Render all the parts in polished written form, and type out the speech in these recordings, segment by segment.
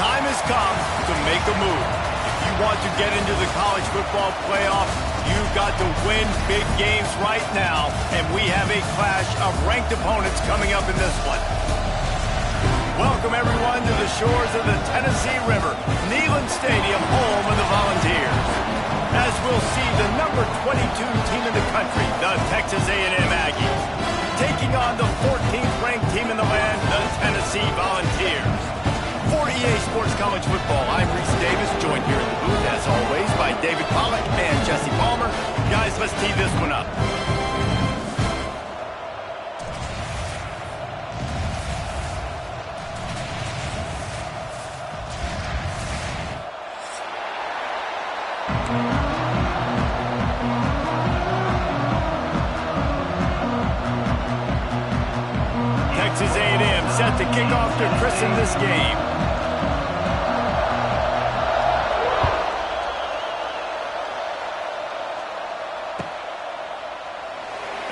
time has come to make a move. If you want to get into the college football playoff, you've got to win big games right now, and we have a clash of ranked opponents coming up in this one. Welcome, everyone, to the shores of the Tennessee River, Neyland Stadium, home of the Volunteers. As we'll see the number 22 team in the country, the Texas A&M Aggies, taking on the 14th ranked team in the land, the Tennessee Volunteers. For EA Sports College Football, I'm Reese Davis, joined here in the booth, as always, by David Pollack and Jesse Palmer. Guys, let's tee this one up. Texas A&M set to kick off to christen this game.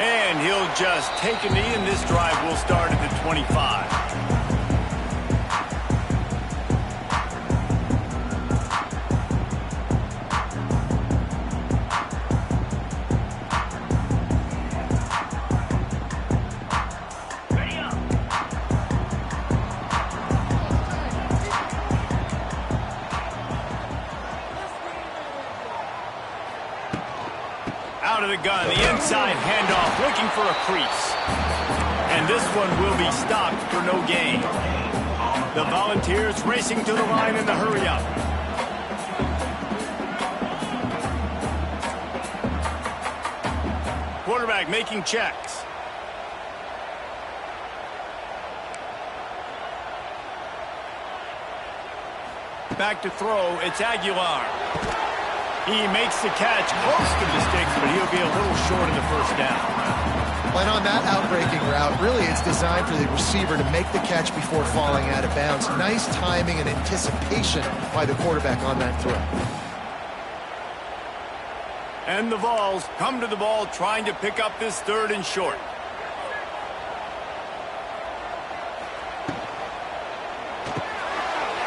And he'll just take a knee, and this drive will start at the 25. Out of the gun, the inside handoff, looking for a crease. And this one will be stopped for no gain. The Volunteers racing to the line in the hurry-up. Quarterback making checks. Back to throw, it's Aguilar. He makes the catch close to the sticks, but he'll be a little short of the first down. And on that outbreaking route, really it's designed for the receiver to make the catch before falling out of bounds. Nice timing and anticipation by the quarterback on that throw. And the Vols come to the ball trying to pick up this third and short.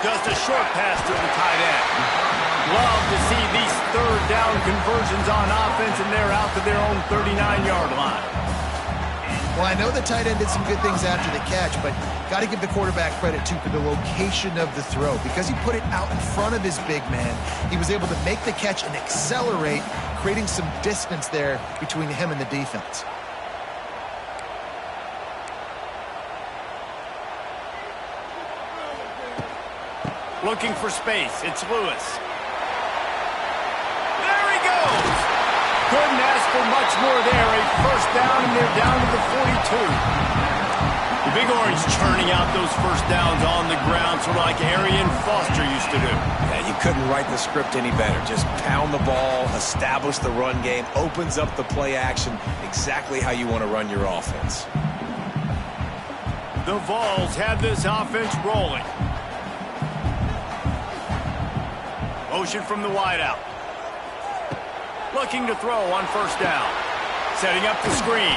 Just a short pass to the tight end. Love to see these third down conversions on offense, and they're out to their own 39-yard line. Well, I know the tight end did some good things after the catch, but got to give the quarterback credit, too, for the location of the throw. Because he put it out in front of his big man, he was able to make the catch and accelerate, creating some distance there between him and the defense. Looking for space, it's Lewis. Couldn't ask for much more there. A first down, and they're down to the 42. The Big Orange churning out those first downs on the ground, sort of like Arian Foster used to do. Yeah, you couldn't write the script any better. Just pound the ball, establish the run game, opens up the play action, exactly how you want to run your offense. The Vols have this offense rolling. Motion from the wideout. Looking to throw on first down. Setting up the screen.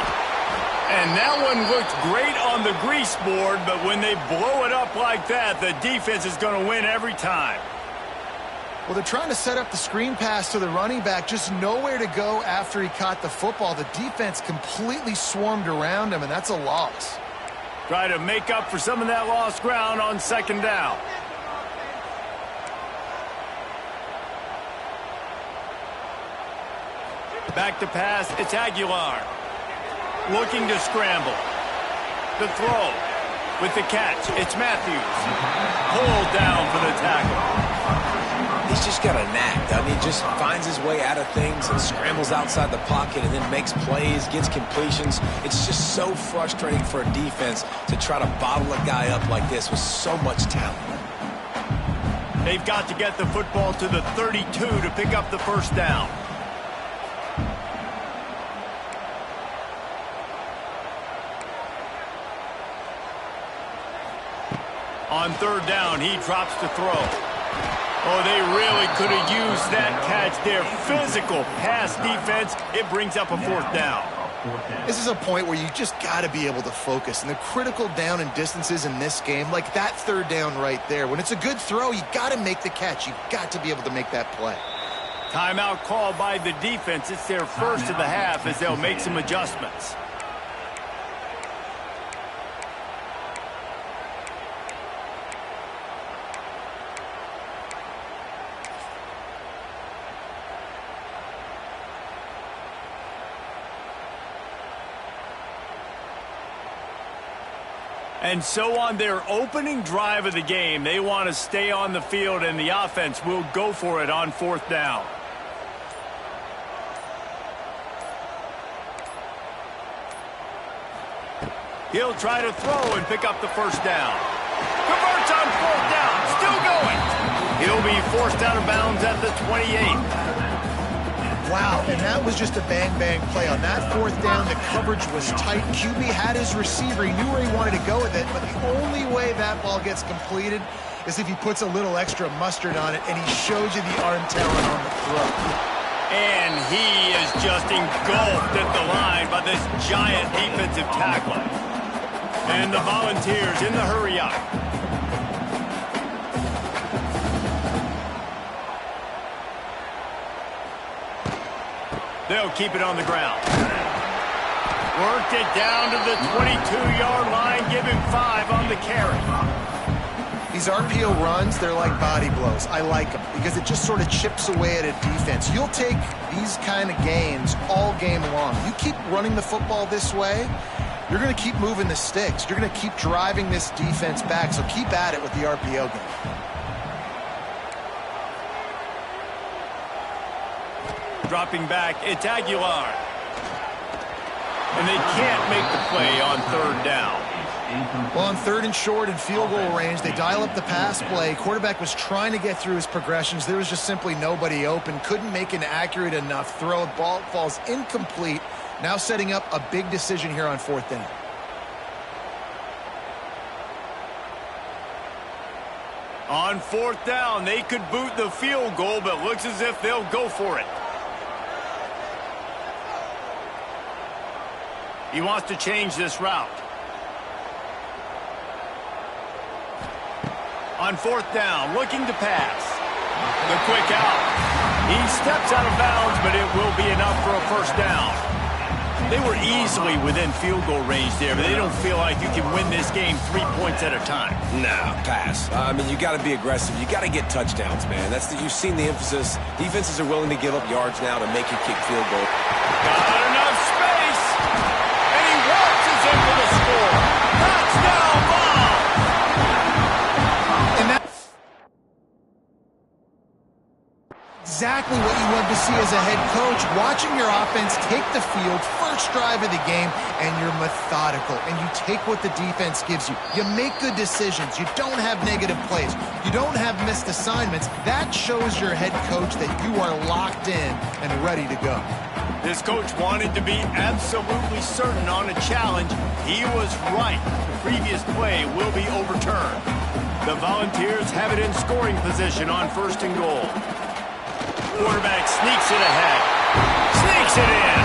And that one looked great on the grease board, but when they blow it up like that, the defense is going to win every time. Well, they're trying to set up the screen pass to the running back, just nowhere to go after he caught the football. The defense completely swarmed around him, and that's a loss. Try to make up for some of that lost ground on second down. Back to pass, it's Aguilar. Looking to scramble. The throw with the catch, it's Matthews. Pulled down for the tackle. He's just got a knack, doesn't he? Just finds his way out of things and scrambles outside the pocket and then makes plays, gets completions. It's just so frustrating for a defense to try to bottle a guy up like this with so much talent. They've got to get the football to the 32 to pick up the first down. On third down, he drops to throw. Oh, they really could have used that catch there. Physical pass defense. It brings up a fourth down. This is a point where you just got to be able to focus. And the critical down and distances in this game, like that third down right there, when it's a good throw, you got to make the catch. You got to be able to make that play. Timeout called by the defense. It's their first of the half as they'll make some adjustments. And so on their opening drive of the game, they want to stay on the field, and the offense will go for it on fourth down. He'll try to throw and pick up the first down. Converts on fourth down, still going. He'll be forced out of bounds at the 28. Wow, and that was just a bang-bang play. On that fourth down, the coverage was tight. QB had his receiver. He knew where he wanted to go with it, but the only way that ball gets completed is if he puts a little extra mustard on it, and he shows you the arm talent on the throw. And he is just engulfed at the line by this giant defensive tackle. And the Volunteers in the hurry-up. They'll keep it on the ground. Worked it down to the 22-yard line. Give him 5 on the carry. These RPO runs, they're like body blows. I like them because it just sort of chips away at a defense. You'll take these kind of gains all game long. You keep running the football this way, you're going to keep moving the sticks. You're going to keep driving this defense back, so keep at it with the RPO game. Dropping back, it's Aguilar. And they can't make the play on third down. Well, on third and short and field goal range, they dial up the pass play. Quarterback was trying to get through his progressions. There was just simply nobody open. Couldn't make an accurate enough throw. The ball falls incomplete. Now setting up a big decision here on fourth down. On fourth down, they could boot the field goal, but looks as if they'll go for it. He wants to change this route. On fourth down, looking to pass. The quick out. He steps out of bounds, but it will be enough for a first down. They were easily within field goal range there, but they don't feel like you can win this game 3 points at a time. No, pass. I mean, you got to be aggressive. You got to get touchdowns, man. You've seen the emphasis. Defenses are willing to give up yards now to make you kick field goal. Got enough space. And he waltzes in for the score. Touchdown ball. And that's exactly what you love to see as a head coach. Watching your offense take the field, first drive of the game, and you're methodical. And you take what the defense gives you. You make good decisions. You don't have negative plays. You don't have missed assignments. That shows your head coach that you are locked in and ready to go. This coach wanted to be absolutely certain on a challenge. He was right. The previous play will be overturned. The Volunteers have it in scoring position on first and goal. Quarterback sneaks it ahead. Sneaks it in.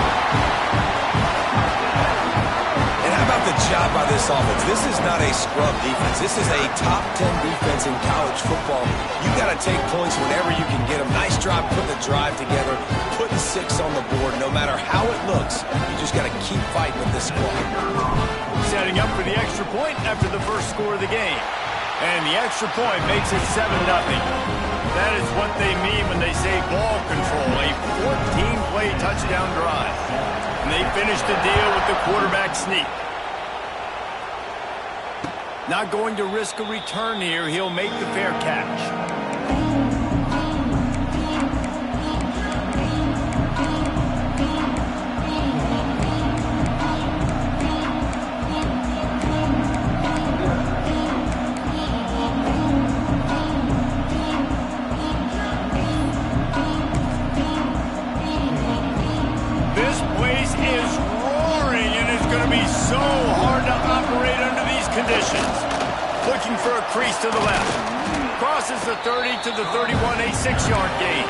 And how about the job by this offense? This is not a scrub defense. This is a top 10 defense in college football. You got to take points whenever you can get them. Nice job putting the drive together, putting 6 on the board. No matter how it looks, you just got to keep fighting with this squad. Setting up for the extra point after the first score of the game. And the extra point makes it 7-0. That is what they mean when they say ball control, a 14-play touchdown drive. And they finish the deal with the quarterback sneak. Not going to risk a return here. He'll make the fair catch. Looking for a crease to the left. Crosses the 30 to the 31, a 6-yard gain.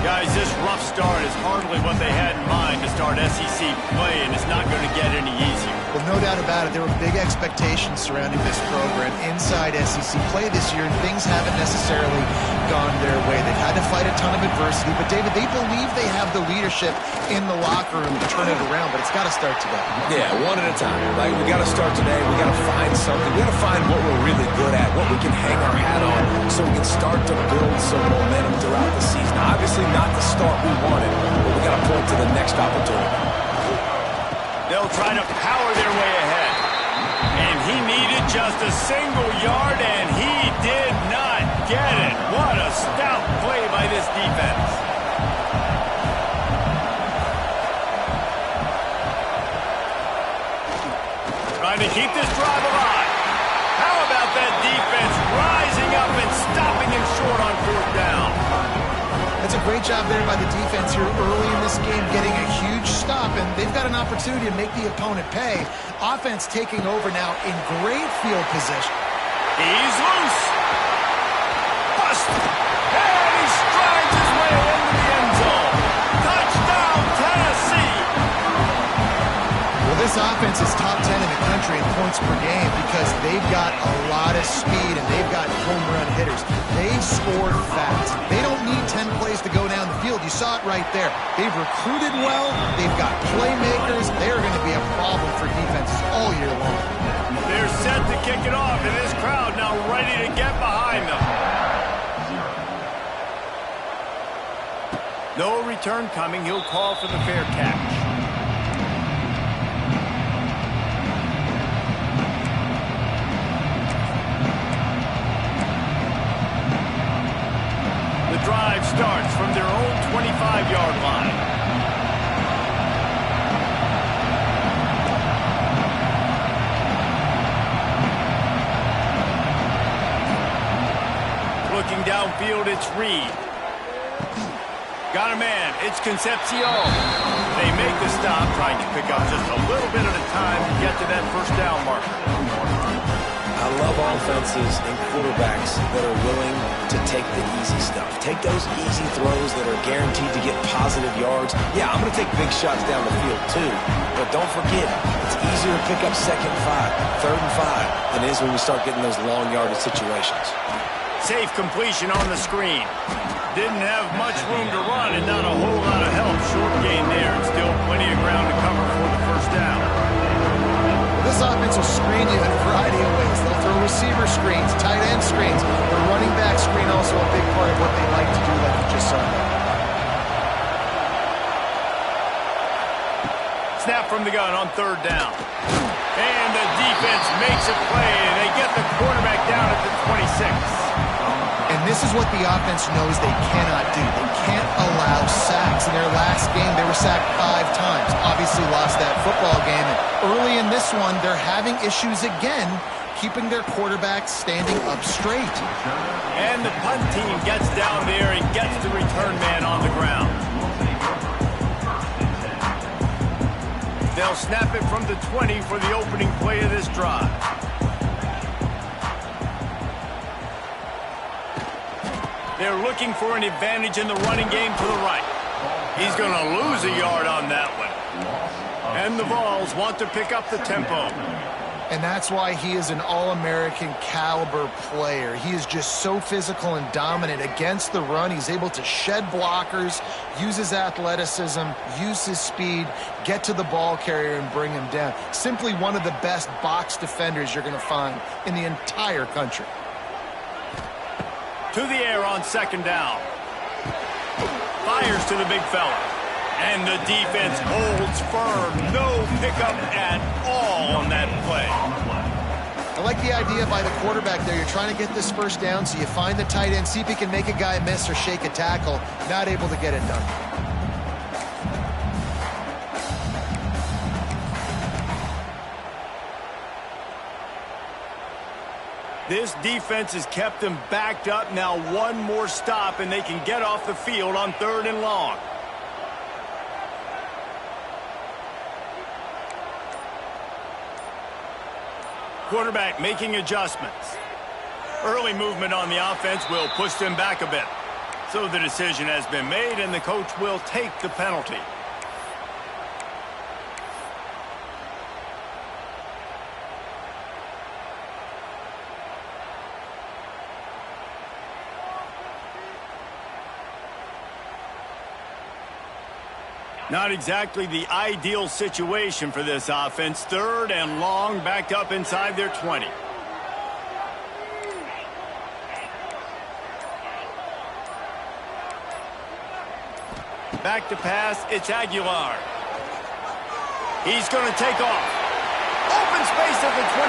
Guys, this rough start is hardly what they had in mind to start SEC play, and it's not going to get any easier. Well, no doubt about it. There were big expectations surrounding this program inside SEC play this year, and things haven't necessarily gone their way. They've had to fight a ton of adversity, but, David, they believe they have the leadership in the locker room to turn it around, but it's got to start today. Yeah, one at a time. Like, we got to start today. We got to find something. We got to find what we're really good at, what we can hang our hat on, so we can start to build some momentum throughout the season. Obviously, not the start we wanted, but we got to point to the next opportunity. They'll try to power their way ahead. And he needed just a single yard, and he did not get it. What a stout play by this defense. Trying to keep this drive alive. How about that defense rising up and stopping him short on 4th down? That's a great job there by the defense here early in this game, getting a huge stop, and they've got an opportunity to make the opponent pay. Offense taking over now in great field position. He's loose. Bust. And he strides his way into the end zone. Touchdown, Tennessee. Well, this offense is top 10 in the country in points per game because they've got a lot of speed and they've got home run hitters. They've scored fast. They don't need 10 plays to go down the field. You saw it right there. They've recruited well. They've got playmakers. They're going to be a problem for defenses all year long. They're set to kick it off, and this crowd now ready to get behind them. No return coming. He'll call for the fair catch. The drive starts from their own 25-yard line. Looking downfield, it's Reed. Got a man. It's Concepcion. They make the stop, trying to pick up just a little bit at a time to get to that 1st down marker. I love offenses and quarterbacks that are willing to take the easy stuff. Take those easy throws that are guaranteed to get positive yards. Yeah, I'm going to take big shots down the field too. But don't forget, it's easier to pick up 2nd and 5, 3rd and 5 than it is when we start getting those long yardage situations. Safe completion on the screen. Didn't have much room to run and not a whole lot of help. Short gain there and still plenty of ground to cover for the 1st down. This offense will screen you in a variety of ways. They'll throw receiver screens, tight end screens. The running back screen also a big part of what they like to do, like you just saw. Snap from the gun on 3rd down. And the defense makes a play, and they get the quarterback down at the 26. And this is what the offense knows they cannot do. They can't allow sacks. In their last game, they were sacked 5 times. Obviously lost that football game. And early in this one, they're having issues again, keeping their quarterback standing up straight. And the punt team gets down there and gets the return man on the ground. They'll snap it from the 20 for the opening play of this drive. They're looking for an advantage in the running game to the right. He's going to lose a yard on that one. And the Vols want to pick up the tempo. And that's why he is an All-American caliber player. He is just so physical and dominant against the run. He's able to shed blockers, use his athleticism, use his speed, get to the ball carrier and bring him down. Simply one of the best box defenders you're going to find in the entire country. To the air on 2nd down. Fires to the big fella. And the defense holds firm. No pickup at all on that play. I like the idea by the quarterback there. You're trying to get this 1st down, so you find the tight end, see if he can make a guy miss or shake a tackle. Not able to get it done. This defense has kept them backed up. Now one more stop, and they can get off the field on 3rd and long. Quarterback making adjustments. Early movement on the offense will push them back a bit. So the decision has been made, and the coach will take the penalty. Not exactly the ideal situation for this offense. 3rd and long, backed up inside their 20. Back to pass, it's Aguilar. He's going to take off. Open space at the 25.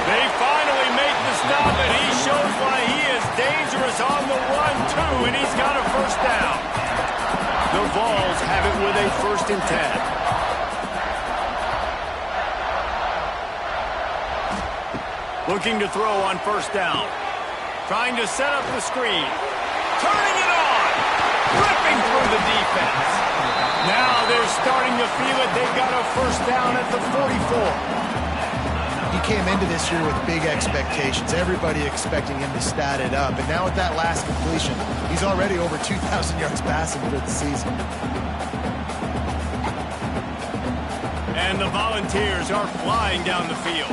They finally make the stop, and he shows why he is dangerous on the run, too, and he's got a first down. The Vols have it with a 1st and 10. Looking to throw on 1st down. Trying to set up the screen. Turning it on. Ripping through the defense. Now they're starting to feel it. They've got a 1st down at the 44. He came into this year with big expectations. Everybody expecting him to stat it up. And now with that last completion, he's already over 2,000 yards passing for the season. And the Volunteers are flying down the field.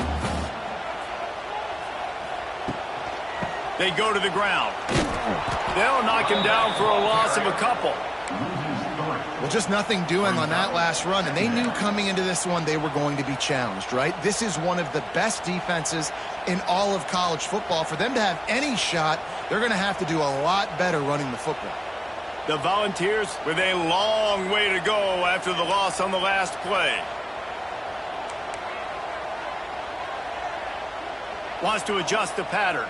They go to the ground. They'll knock him down for a loss of a couple. Well, just nothing doing on that last run, and they knew coming into this one they were going to be challenged, right? This is one of the best defenses in all of college football. For them to have any shot, they're going to have to do a lot better running the football. The Volunteers with a long way to go after the loss on the last play. Wants to adjust the pattern.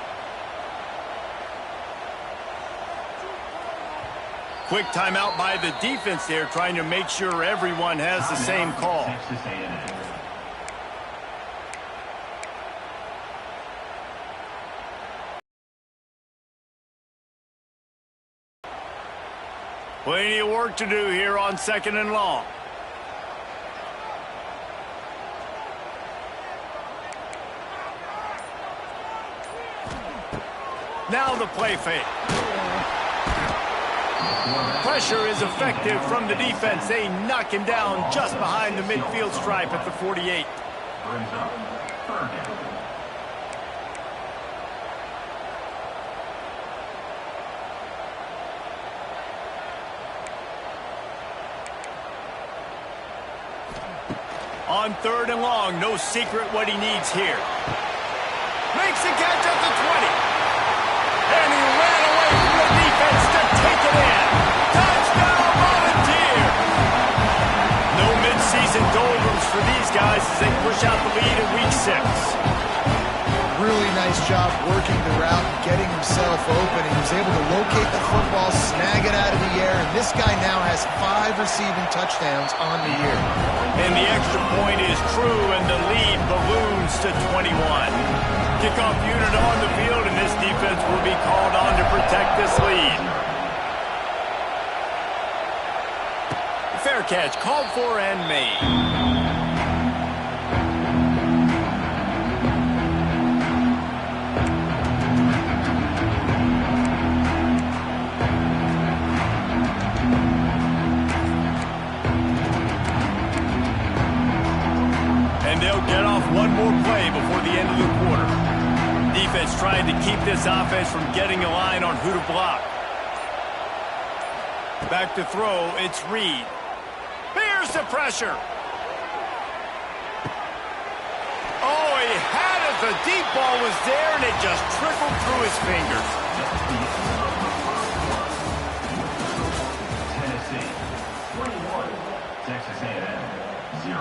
Quick timeout by the defense there, trying to make sure everyone has the same call. Plenty of work to do here on 2nd and long. Now the play fake. Pressure is effective from the defense. They knock him down just behind the midfield stripe at the 48. On 3rd and long, no secret what he needs here. Makes a catch at the 20. And he ran away from the defense to take it in. Touchdown, Volunteer! No midseason doldrums for these guys as they push out the lead in Week 6. Really nice job working the route and getting himself open. He was able to locate the football, snag it out of the air, and this guy now has 5 receiving touchdowns on the year. And the extra point is true, and the lead balloons to 21. Kickoff unit on the field, and this defense will be called on to protect this lead. Fair catch, called for and made. And they'll get off one more play before the end of the quarter. Defense trying to keep this offense from getting a line on who to block. Back to throw, it's Reed. Here's the pressure. Oh, he had it. The deep ball was there, and it just trickled through his fingers. Tennessee, 21. Texas A&M, 0.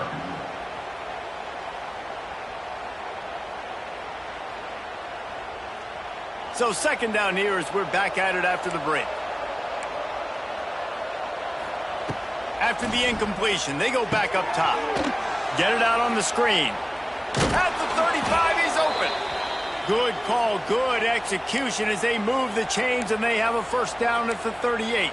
So 2nd down here as we're back at it after the break. After the incompletion, they go back up top. Get it out on the screen. At the 35, he's open. Good call, good execution as they move the chains, and they have a 1st down at the 38.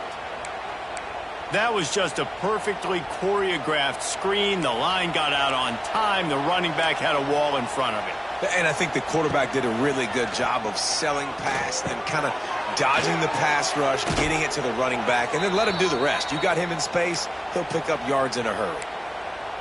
That was just a perfectly choreographed screen. The line got out on time. The running back had a wall in front of it. And I think the quarterback did a really good job of selling past and kind of dodging the pass rush, getting it to the running back, and then let him do the rest. You got him in space, he'll pick up yards in a hurry.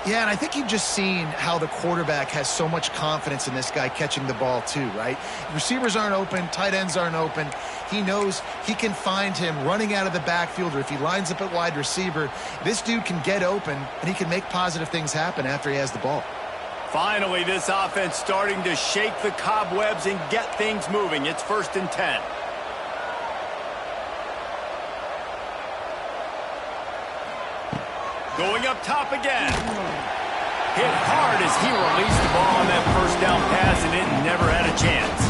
Yeah, and I think you've just seen how the quarterback has so much confidence in this guy catching the ball too, right? Receivers aren't open, tight ends aren't open. He knows he can find him running out of the backfield, or if he lines up at wide receiver, this dude can get open, and he can make positive things happen after he has the ball. Finally, this offense starting to shake the cobwebs and get things moving. It's 1st and 10. Going up top again. Hit hard as he released the ball on that first down pass, and it never had a chance.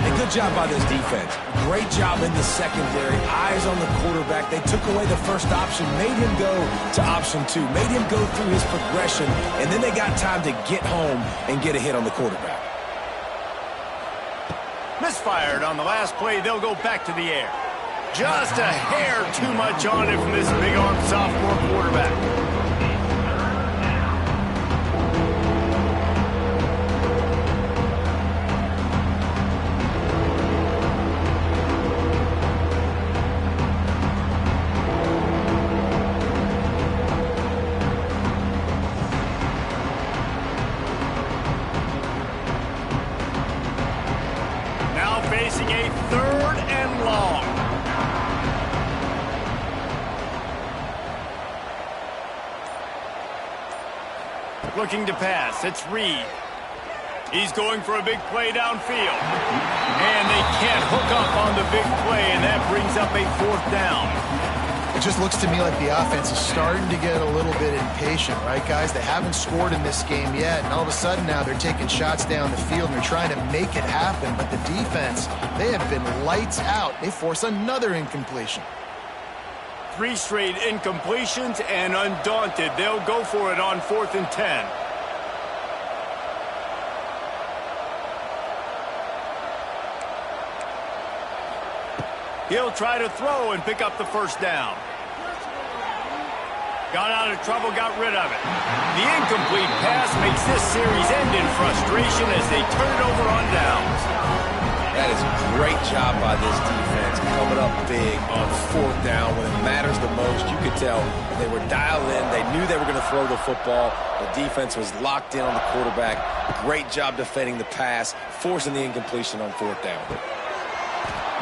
And good job by this defense. Great job in the secondary. Eyes on the quarterback. They took away the first option, made him go to option 2, made him go through his progression, and then they got time to get home and get a hit on the quarterback. Misfired on the last play. They'll go back to the air. Just a hair too much on it from this big-arm sophomore quarterback. Now facing a 3rd and long. Looking to pass. It's Reed. He's going for a big play downfield. And they can't hook up on the big play, and that brings up a 4th down. It just looks to me like the offense is starting to get a little bit impatient, right, guys? They haven't scored in this game yet, and all of a sudden now they're taking shots down the field, and they're trying to make it happen. But the defense, they have been lights out. They force another incompletion. 3 straight incompletions, and undaunted, they'll go for it on 4th and 10. He'll try to throw and pick up the first down. Got out of trouble, got rid of it. The incomplete pass makes this series end in frustration as they turn it over on downs. That is a great job by this defense, coming up big on 4th down when it matters the most. You could tell they were dialed in. They knew they were going to throw the football. The defense was locked in on the quarterback. Great job defending the pass, forcing the incompletion on 4th down.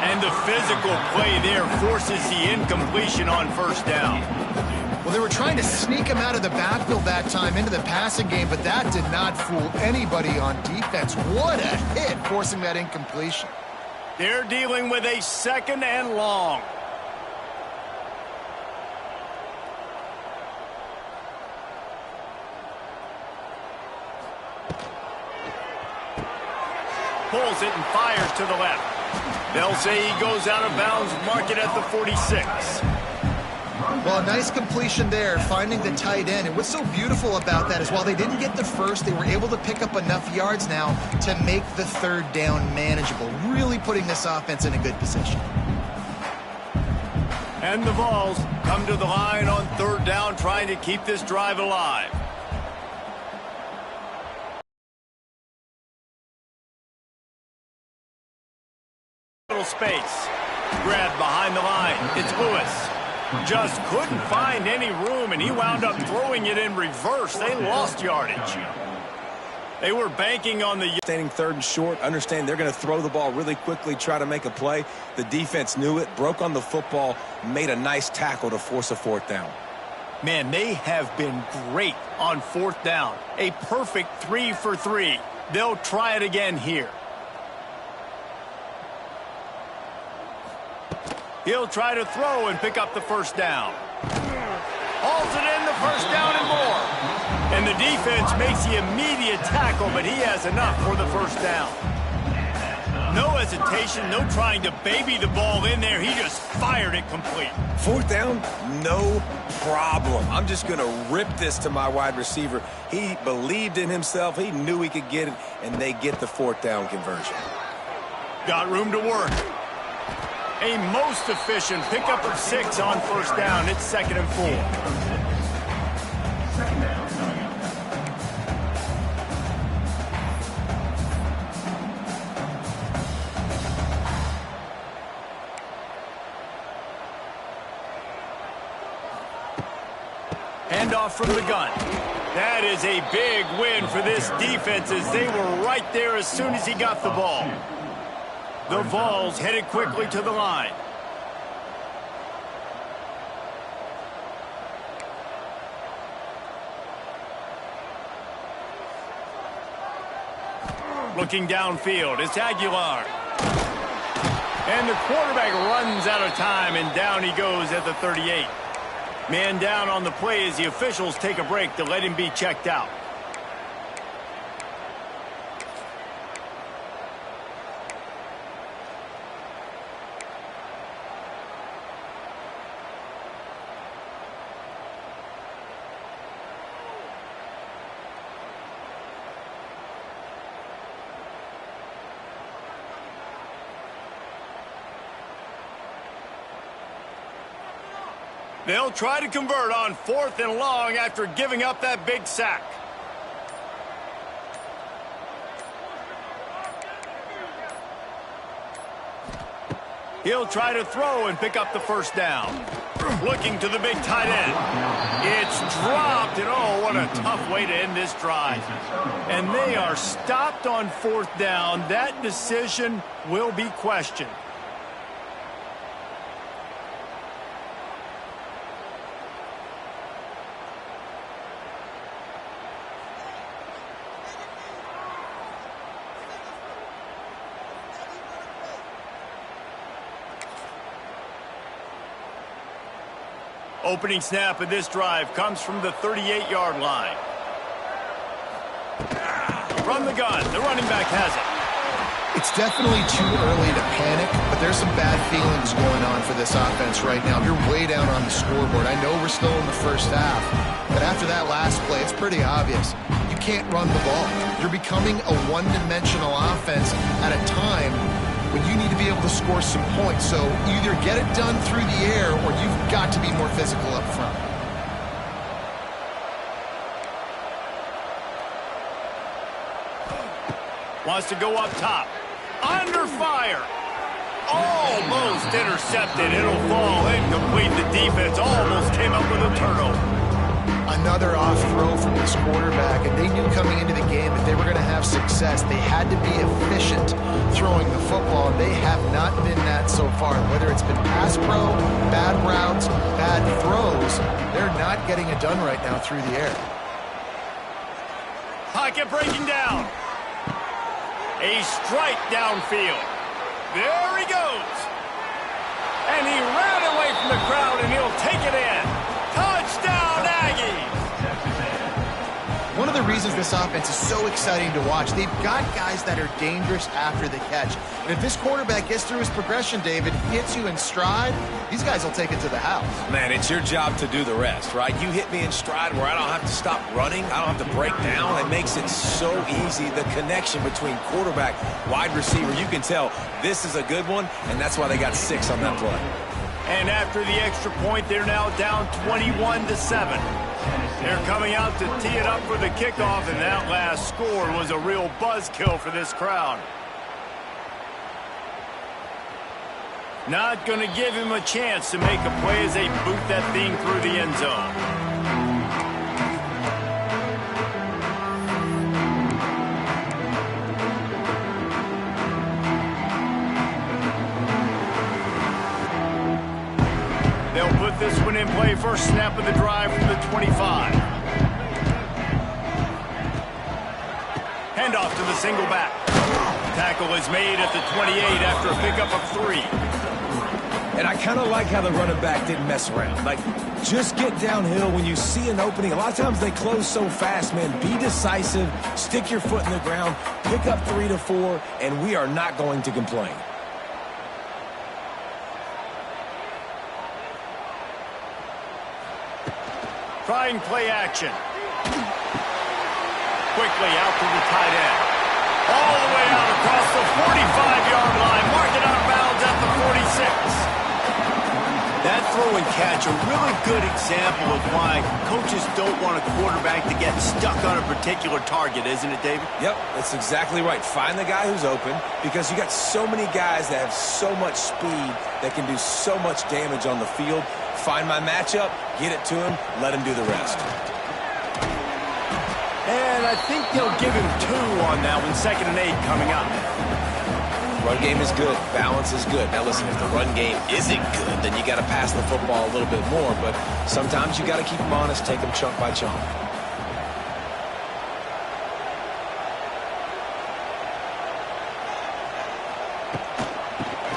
And the physical play there forces the incompletion on 1st down. Well, they were trying to sneak him out of the backfield that time into the passing game, but that did not fool anybody on defense. What a hit, forcing that incompletion. They're dealing with a 2nd and long. Pulls it and fires to the left. They'll say he goes out of bounds, mark it at the 46. Well, a nice completion there, finding the tight end. And what's so beautiful about that is while they didn't get the first, they were able to pick up enough yards now to make the 3rd down manageable, really putting this offense in a good position. And the Vols come to the line on 3rd down, trying to keep this drive alive. Little space. Grabbed behind the line. It's Lewis. Just couldn't find any room, and he wound up throwing it in reverse. They lost yardage. They were banking on the... Standing 3rd and short, understand they're going to throw the ball really quickly, try to make a play. The defense knew it, broke on the football, made a nice tackle to force a 4th down. Man, they have been great on 4th down. A perfect 3 for 3. They'll try it again here. He'll try to throw and pick up the 1st down. Hauls it in, the 1st down and more. And the defense makes the immediate tackle, but he has enough for the 1st down. No hesitation, no trying to baby the ball in there. He just fired it complete. 4th down, no problem. I'm just going to rip this to my wide receiver. He believed in himself. He knew he could get it, and they get the 4th down conversion. Got room to work. A most efficient pickup of 6 on 1st down. It's 2nd and 4. Handoff from the gun. That is a big win for this defense as they were right there as soon as he got the ball. The Vols headed quickly to the line. Looking downfield, it's Aguilar. And the quarterback runs out of time, and down he goes at the 38. Man down on the play as the officials take a break to let him be checked out. They'll try to convert on 4th and long after giving up that big sack. He'll try to throw and pick up the first down. Looking to the big tight end. It's dropped, and oh, what a tough way to end this drive. And they are stopped on 4th down. That decision will be questioned. Opening snap of this drive comes from the 38-yard line. From the gun, the running back has it. It's definitely too early to panic, but there's some bad feelings going on for this offense right now. You're way down on the scoreboard. I know we're still in the first half, but after that last play, it's pretty obvious. You can't run the ball. You're becoming a one-dimensional offense at a time when you need to be able to score some points. So either get it done through the air or you've got to be more physical up front. Wants to go up top. Under fire. Almost intercepted. It'll fall incomplete. The defense almost came up with a turnover. Another off throw from this quarterback, and they knew coming into the game that they were going to have success. They had to be efficient throwing the football, and they have not been that so far. Whether it's been pass pro, bad routes, bad throws, they're not getting it done right now through the air. Pocket breaking down. A strike downfield. There he goes. And he ran away from the crowd, and he'll take it in. Touchdown, Aggies! One of the reasons this offense is so exciting to watch, they've got guys that are dangerous after the catch. And if this quarterback gets through his progression, David, hits you in stride, these guys will take it to the house. Man, it's your job to do the rest, right? You hit me in stride where I don't have to stop running. I don't have to break down. It makes it so easy. The connection between quarterback, wide receiver, you can tell this is a good one, and that's why they got 6 on that play. And after the extra point, they're now down 21-7. They're coming out to tee it up for the kickoff, and that last score was a real buzzkill for this crowd. Not going to give him a chance to make a play as they boot that thing through the end zone. They'll put this one in play. First snap of the drive from the 25. Handoff to the single back. Tackle is made at the 28 after a pickup of 3. And I kind of like how the running back didn't mess around. Like, just get downhill when you see an opening. A lot of times they close so fast, man. Be decisive, stick your foot in the ground, pick up 3 to 4, and we are not going to complain. Trying play action. Quickly out to the tight end. All the way out across the 45-yard line. Mark it out of bounds at the 46. That throw and catch, a really good example of why coaches don't want a quarterback to get stuck on a particular target, isn't it, David? Yep, that's exactly right. Find the guy who's open, because you got so many guys that have so much speed that can do so much damage on the field. Find my matchup, get it to him, let him do the rest. And I think they'll give him 2 on that one, 2nd and 8 coming up. Run game is good. Balance is good. Now listen, if the run game isn't good, then you got to pass the football a little bit more. But sometimes you got to keep them honest, take them chunk by chunk.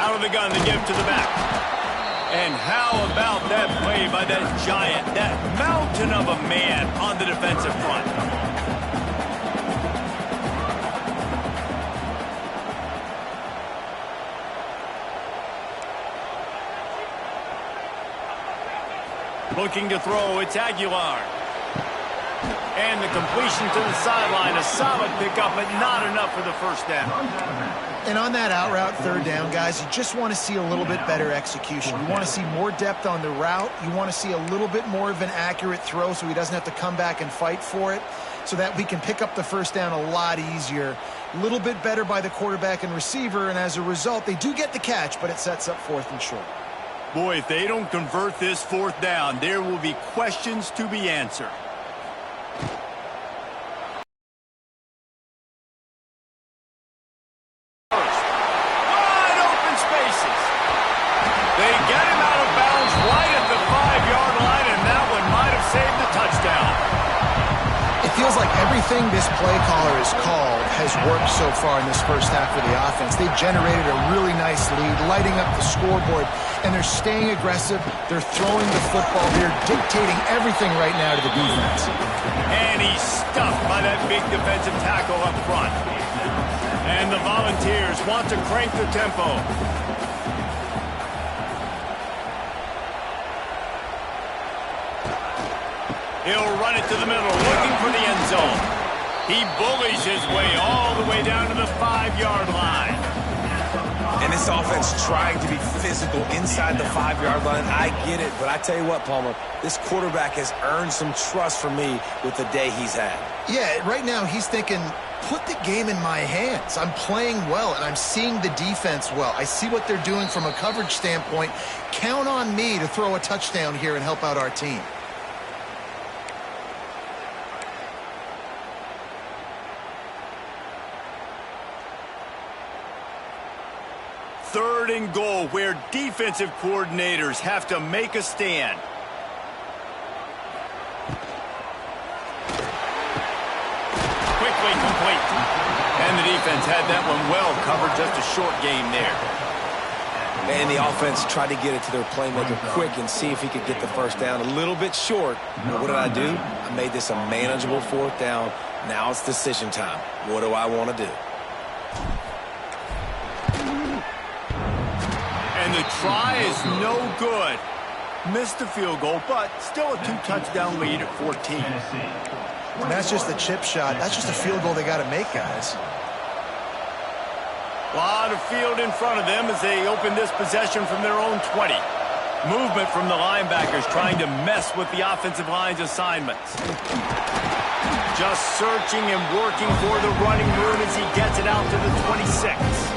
Out of the gun to give to the back. And how about that play by that giant, that mountain of a man on the defensive front? Looking to throw, it's Aguilar. And the completion to the sideline, a solid pickup, but not enough for the first down. And on that out route 3rd down, guys, you just want to see a little bit better execution. You want to see more depth on the route. You want to see a little bit more of an accurate throw so he doesn't have to come back and fight for it, so that we can pick up the first down a lot easier. A little bit better by the quarterback and receiver, and as a result, they do get the catch, but it sets up 4th and short. Boy, if they don't convert this 4th down, there will be questions to be answered. Wide open spaces. They get him out of bounds right at the 5-yard line, and that one might have saved the touchdown. It feels like everything this play caller has called has worked so far in this first half of the offense. They've generated a really nice lead, lighting up the scoreboard, and they're staying aggressive. They're throwing the football. They're dictating everything right now to the defense. And he's stuffed by that big defensive tackle up front. And the Volunteers want to crank the tempo. He'll run it to the middle, looking for the end zone. He bullies his way all the way down to the 5-yard line. And this offense trying to be physical inside the 5-yard line. I get it, but I tell you what, Palmer, this quarterback has earned some trust from me with the day he's had. Yeah, right now he's thinking, put the game in my hands. I'm playing well, and I'm seeing the defense well. I see what they're doing from a coverage standpoint. Count on me to throw a touchdown here and help out our team. Third and goal, where defensive coordinators have to make a stand. Quickly complete. And the defense had that one well covered, just a short game there. And the offense tried to get it to their playmaker quick and see if he could get the first down. A little bit short. But what did I do? I made this a manageable 4th down. Now it's decision time. What do I want to do? And the try is no good. Missed the field goal, but still a 2-touchdown lead at 14. And that's just a chip shot. That's just a field goal they got to make, guys. A lot of field in front of them as they open this possession from their own 20. Movement from the linebackers trying to mess with the offensive line's assignments. Just searching and working for the running room as he gets it out to the 26.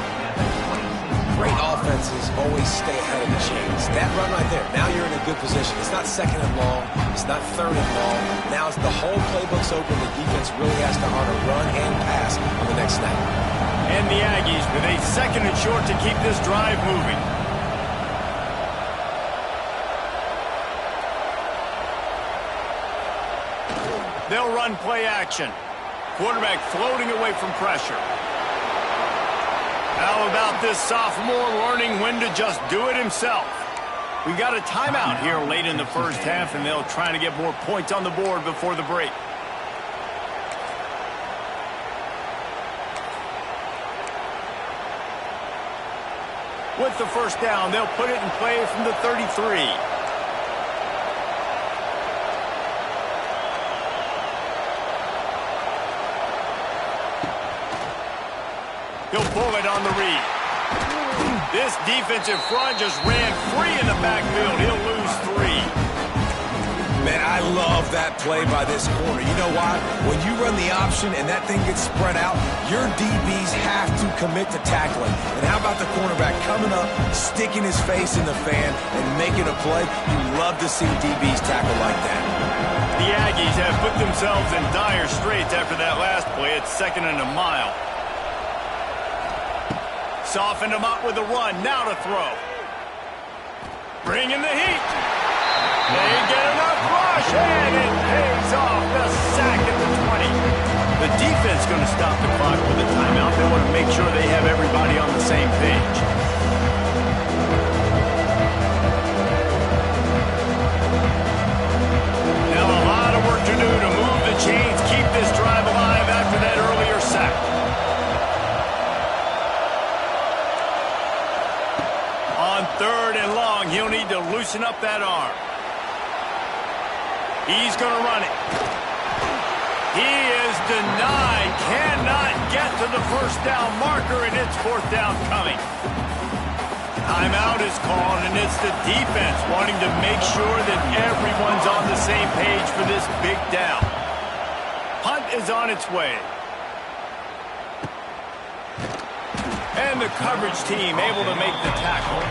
Great offenses always stay ahead of the chains. That run right there, now you're in a good position. It's not 2nd and long. It's not 3rd and long. Now it's the whole playbook's open. The defense really has to honor run and pass on the next snap. And the Aggies with a 2nd and short to keep this drive moving. They'll run play action. Quarterback floating away from pressure. How about this sophomore learning when to just do it himself? We've got a timeout here late in the first half, and they'll try to get more points on the board before the break. With the first down, they'll put it in play from the 33. He'll pull it on the read. This defensive front just ran free in the backfield. He'll lose three. Man, I love that play by this corner. You know why? When you run the option and that thing gets spread out, your DBs have to commit to tackling. And how about the cornerback coming up, sticking his face in the fan, and making a play? You love to see DBs tackle like that. The Aggies have put themselves in dire straits after that last play. It's 2nd and a mile. Softened them up with a run. Now to throw. Bringing the heat. They get enough rush, and it pays off. The sack at the 20. The defense going to stop the clock with a timeout. They want to make sure they have everybody on the same page. Now a lot of work to do to move the chains, keep this drive alive after that earlier sack. On 3rd and long, he'll need to loosen up that arm. He's going to run it. He is denied. Cannot get to the first down marker, and it's 4th down coming. Timeout is called, and it's the defense wanting to make sure that everyone's on the same page for this big down. Punt is on its way. And the coverage team able to make the tackle.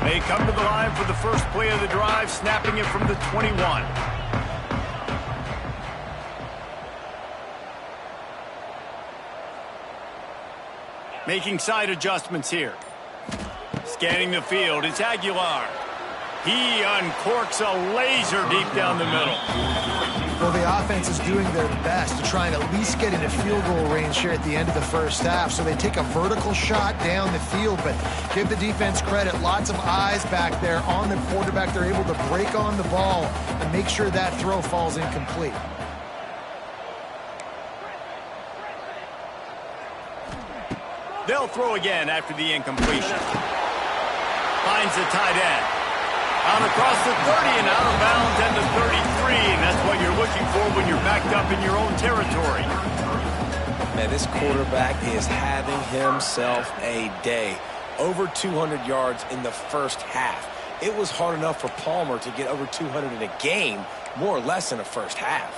They come to the line for the first play of the drive, snapping it from the 21. Making side adjustments here. Scanning the field, it's Aguilar. He uncorks a laser deep down the middle. Well, the offense is doing their best to try and at least get into field goal range here at the end of the first half. So they take a vertical shot down the field, but give the defense credit. Lots of eyes back there on the quarterback. They're able to break on the ball and make sure that throw falls incomplete. They'll throw again after the incompletion. Finds the tight end. Out across the 30 and out of bounds at the 33, and that's what you're looking for when you're backed up in your own territory. Man, this quarterback is having himself a day. Over 200 yards in the first half. It was hard enough for Palmer to get over 200 in a game, more or less in the first half.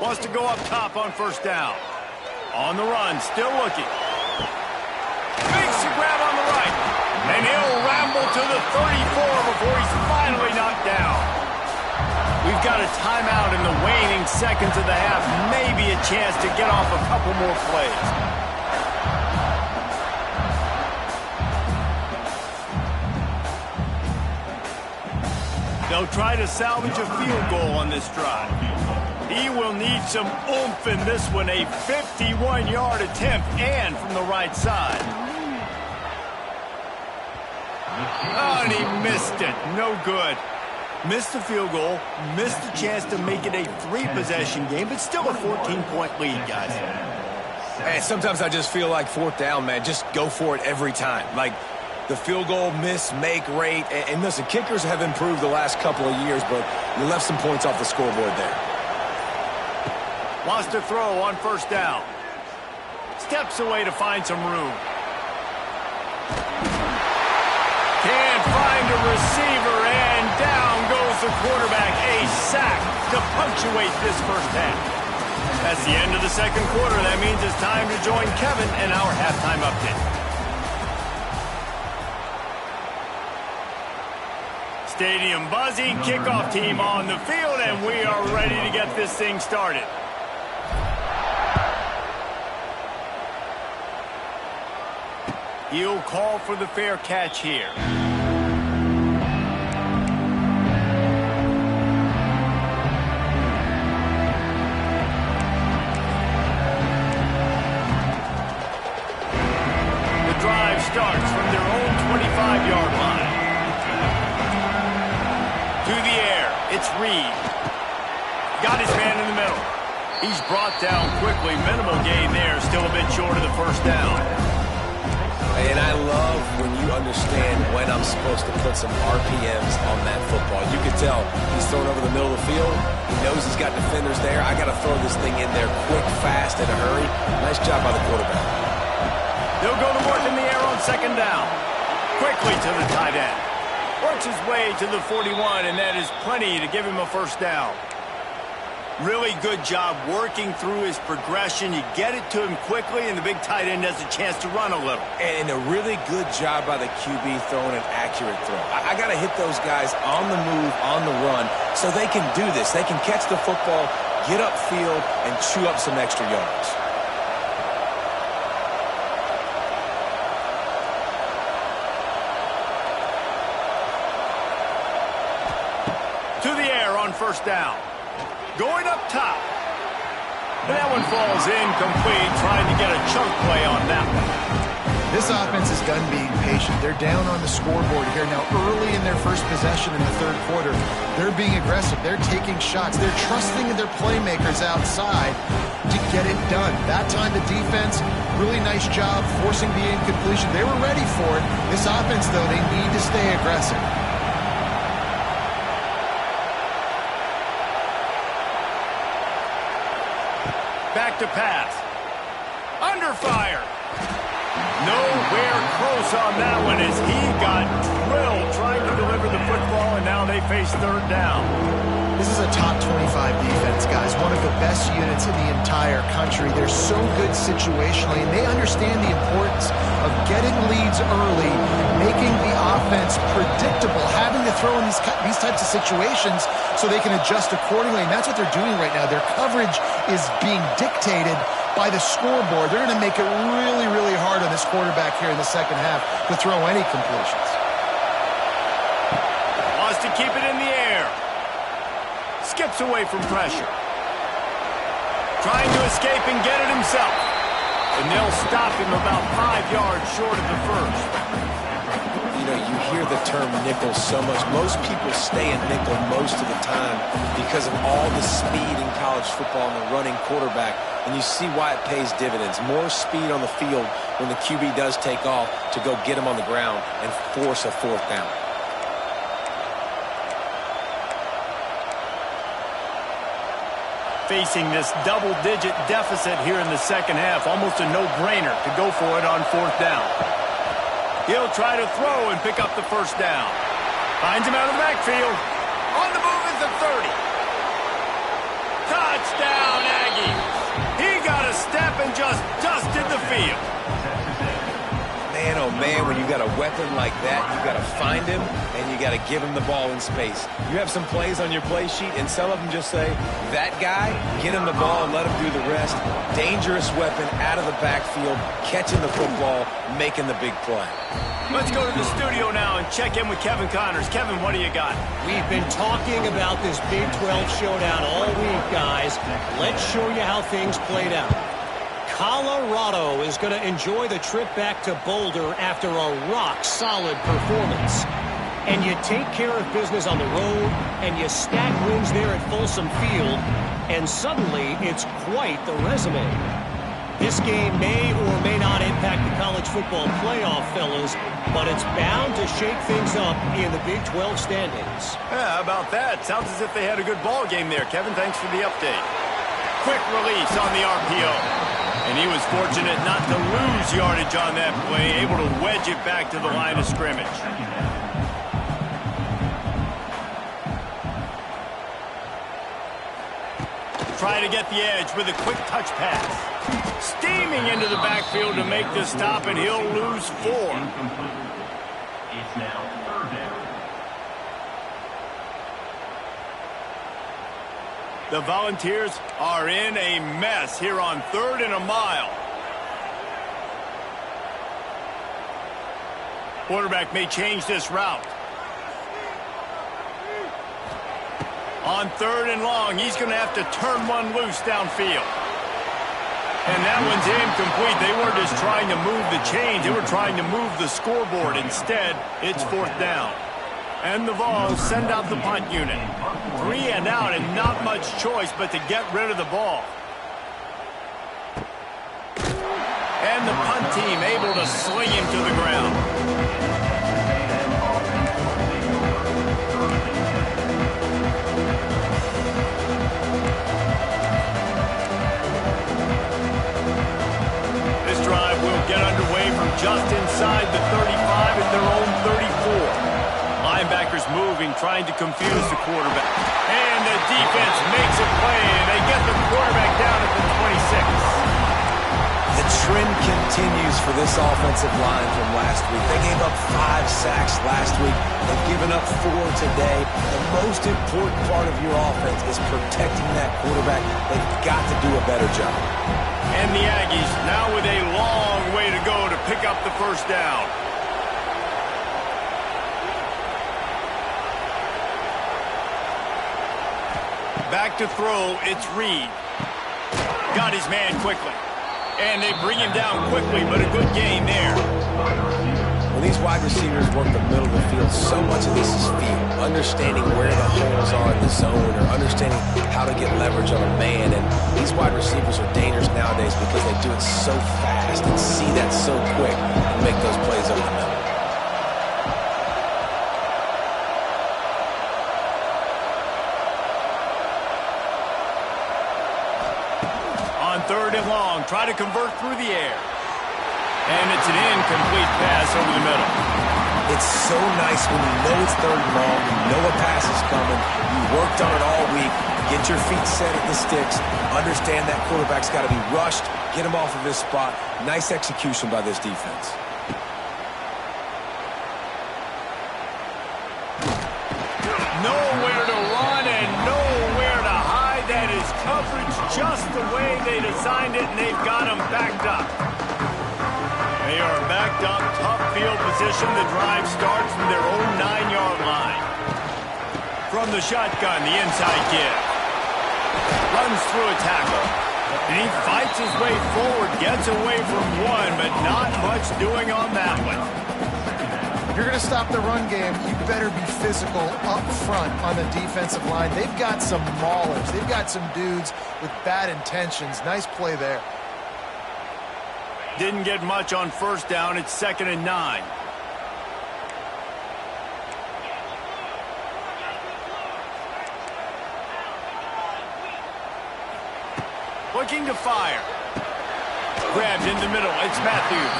Wants to go up top on first down. On the run, still looking. Makes the grab on the right. And he'll ramble to the 34 before he's finally knocked down. We've got a timeout in the waning seconds of the half. Maybe a chance to get off a couple more plays. They'll try to salvage a field goal on this drive. He will need some oomph in this one. A 51-yard attempt and from the right side. Oh, and he missed it. No good. Missed the field goal. Missed the chance to make it a 3-possession game, but still a 14-point lead, guys. And sometimes I just feel like 4th down, man. Just go for it every time. Like the field goal miss-make rate. And listen, kickers have improved the last couple of years, but you left some points off the scoreboard there. Wants to throw on first down. Steps away to find some room. Can't find a receiver, and down goes the quarterback. A sack to punctuate this first half. That's the end of the second quarter. That means it's time to join Kevin in our halftime update. Stadium buzzing, kickoff team on the field, and we are ready to get this thing started. He'll call for the fair catch here. The drive starts from their own 25-yard line. To the air, it's Reed. Got his man in the middle. He's brought down quickly. Minimal gain there, still a bit short of the first down. And I love when you understand when I'm supposed to put some RPMs on that football. You can tell he's thrown over the middle of the field. He knows he's got defenders there. I got to throw this thing in there quick, fast, in a hurry. Nice job by the quarterback. They'll go to work in the air on second down. Quickly to the tight end. Works his way to the 41, and that is plenty to give him a first down. Really good job working through his progression. You get it to him quickly, and the big tight end has a chance to run a little. And a really good job by the QB throwing an accurate throw. I got to hit those guys on the move, on the run, so they can do this. They can catch the football, get upfield, and chew up some extra yards. To the air on first down. Going up top. And that one falls incomplete, trying to get a chunk play on that one. This offense is done being patient. They're down on the scoreboard here. Now, early in their first possession in the third quarter, they're being aggressive. They're taking shots. They're trusting in their playmakers outside to get it done. That time, the defense, really nice job forcing the incompletion. They were ready for it. This offense, though, they need to stay aggressive. Back to pass. Under fire. Nowhere close on that one as he got drilled trying to deliver the football, and now they face third down. This is a top 25 defense, guys. One of the best units in the entire country. They're so good situationally, and they understand the importance of getting leads early, making the offense predictable, having to throw in these types of situations so they can adjust accordingly. And that's what they're doing right now. Their coverage is being dictated by the scoreboard. They're going to make it really, really hard on this quarterback here in the second half to throw any completions. Wants to keep it in the air. Skips away from pressure. Trying to escape and get it himself. And they'll stop him about 5 yards short of the first. You know, you hear the term nickel so much. Most people stay in nickel most of the time because of all the speed in college football and the running quarterback. And you see why it pays dividends. More speed on the field when the QB does take off to go get him on the ground and force a fourth down. Facing this double-digit deficit here in the second half, almost a no-brainer to go for it on fourth down. He'll try to throw and pick up the first down. Finds him out of the backfield. On the move is the 30. Touchdown, Aggies. He got a step and just dusted the field. Man, oh man, when you got a weapon like that, you got to find him and you got to give him the ball in space. You have some plays on your play sheet, and some of them just say, that guy, get him the ball and let him do the rest. Dangerous weapon out of the backfield, catching the football, making the big play. Let's go to the studio now and check in with Kevin Connors. Kevin, what do you got? We've been talking about this Big 12 showdown all week, guys. Let's show you how things played out. Colorado is going to enjoy the trip back to Boulder after a rock-solid performance. And you take care of business on the road, and you stack wins there at Folsom Field, and suddenly it's quite the resume. This game may or may not impact the college football playoff, fellas, but it's bound to shake things up in the Big 12 standings. Yeah, how about that? Sounds as if they had a good ball game there. Kevin, thanks for the update. Quick release on the RPO. And he was fortunate not to lose yardage on that play, able to wedge it back to the line of scrimmage. Try to get the edge with a quick touch pass. Steaming into the backfield to make the stop, and he'll lose 4. It's now third down. The Volunteers are in a mess here on 3rd and a mile. Quarterback may change this route. On 3rd and long, he's going to have to turn one loose downfield. And that one's incomplete. They weren't just trying to move the chains. They were trying to move the scoreboard. Instead, it's 4th down. And the Vols send out the punt unit. 3 and out, and not much choice but to get rid of the ball. And the punt team able to sling him to the ground. This drive will get underway from just inside the 35 at their own 34. Linebackers moving, trying to confuse the quarterback. And the defense makes a play, and they get the quarterback down at the 26. The trend continues for this offensive line from last week. They gave up 5 sacks last week. They've given up 4 today. The most important part of your offense is protecting that quarterback. They've got to do a better job. And the Aggies now with a long way to go to pick up the first down. Back to throw, it's Reed. Got his man quickly. And they bring him down quickly, but a good game there. When these wide receivers work the middle of the field, so much of this is feel. Understanding where the holes are in the zone or understanding how to get leverage on a man. And these wide receivers are dangerous nowadays because they do it so fast and see that so quick and make those plays over the middle. Third and long, try to convert through the air. And it's an incomplete pass over the middle. It's so nice when you know it's third and long, you know a pass is coming, you worked on it all week, get your feet set at the sticks, understand that quarterback's got to be rushed, get him off of his spot. Nice execution by this defense. Nowhere to run and nowhere to hide. That is coverage just the way they designed it, and they've got them backed up. They are backed up, tough field position. The drive starts from their own 9-yard line. From the shotgun, the inside give. Runs through a tackle. And he fights his way forward, gets away from one, but not much doing on that one. If you're going to stop the run game, you better be physical up front on the defensive line. They've got some maulers. They've got some dudes with bad intentions. Nice play there. Didn't get much on first down. It's 2nd and 9. Looking to fire. Grabbed in the middle. It's Matthews.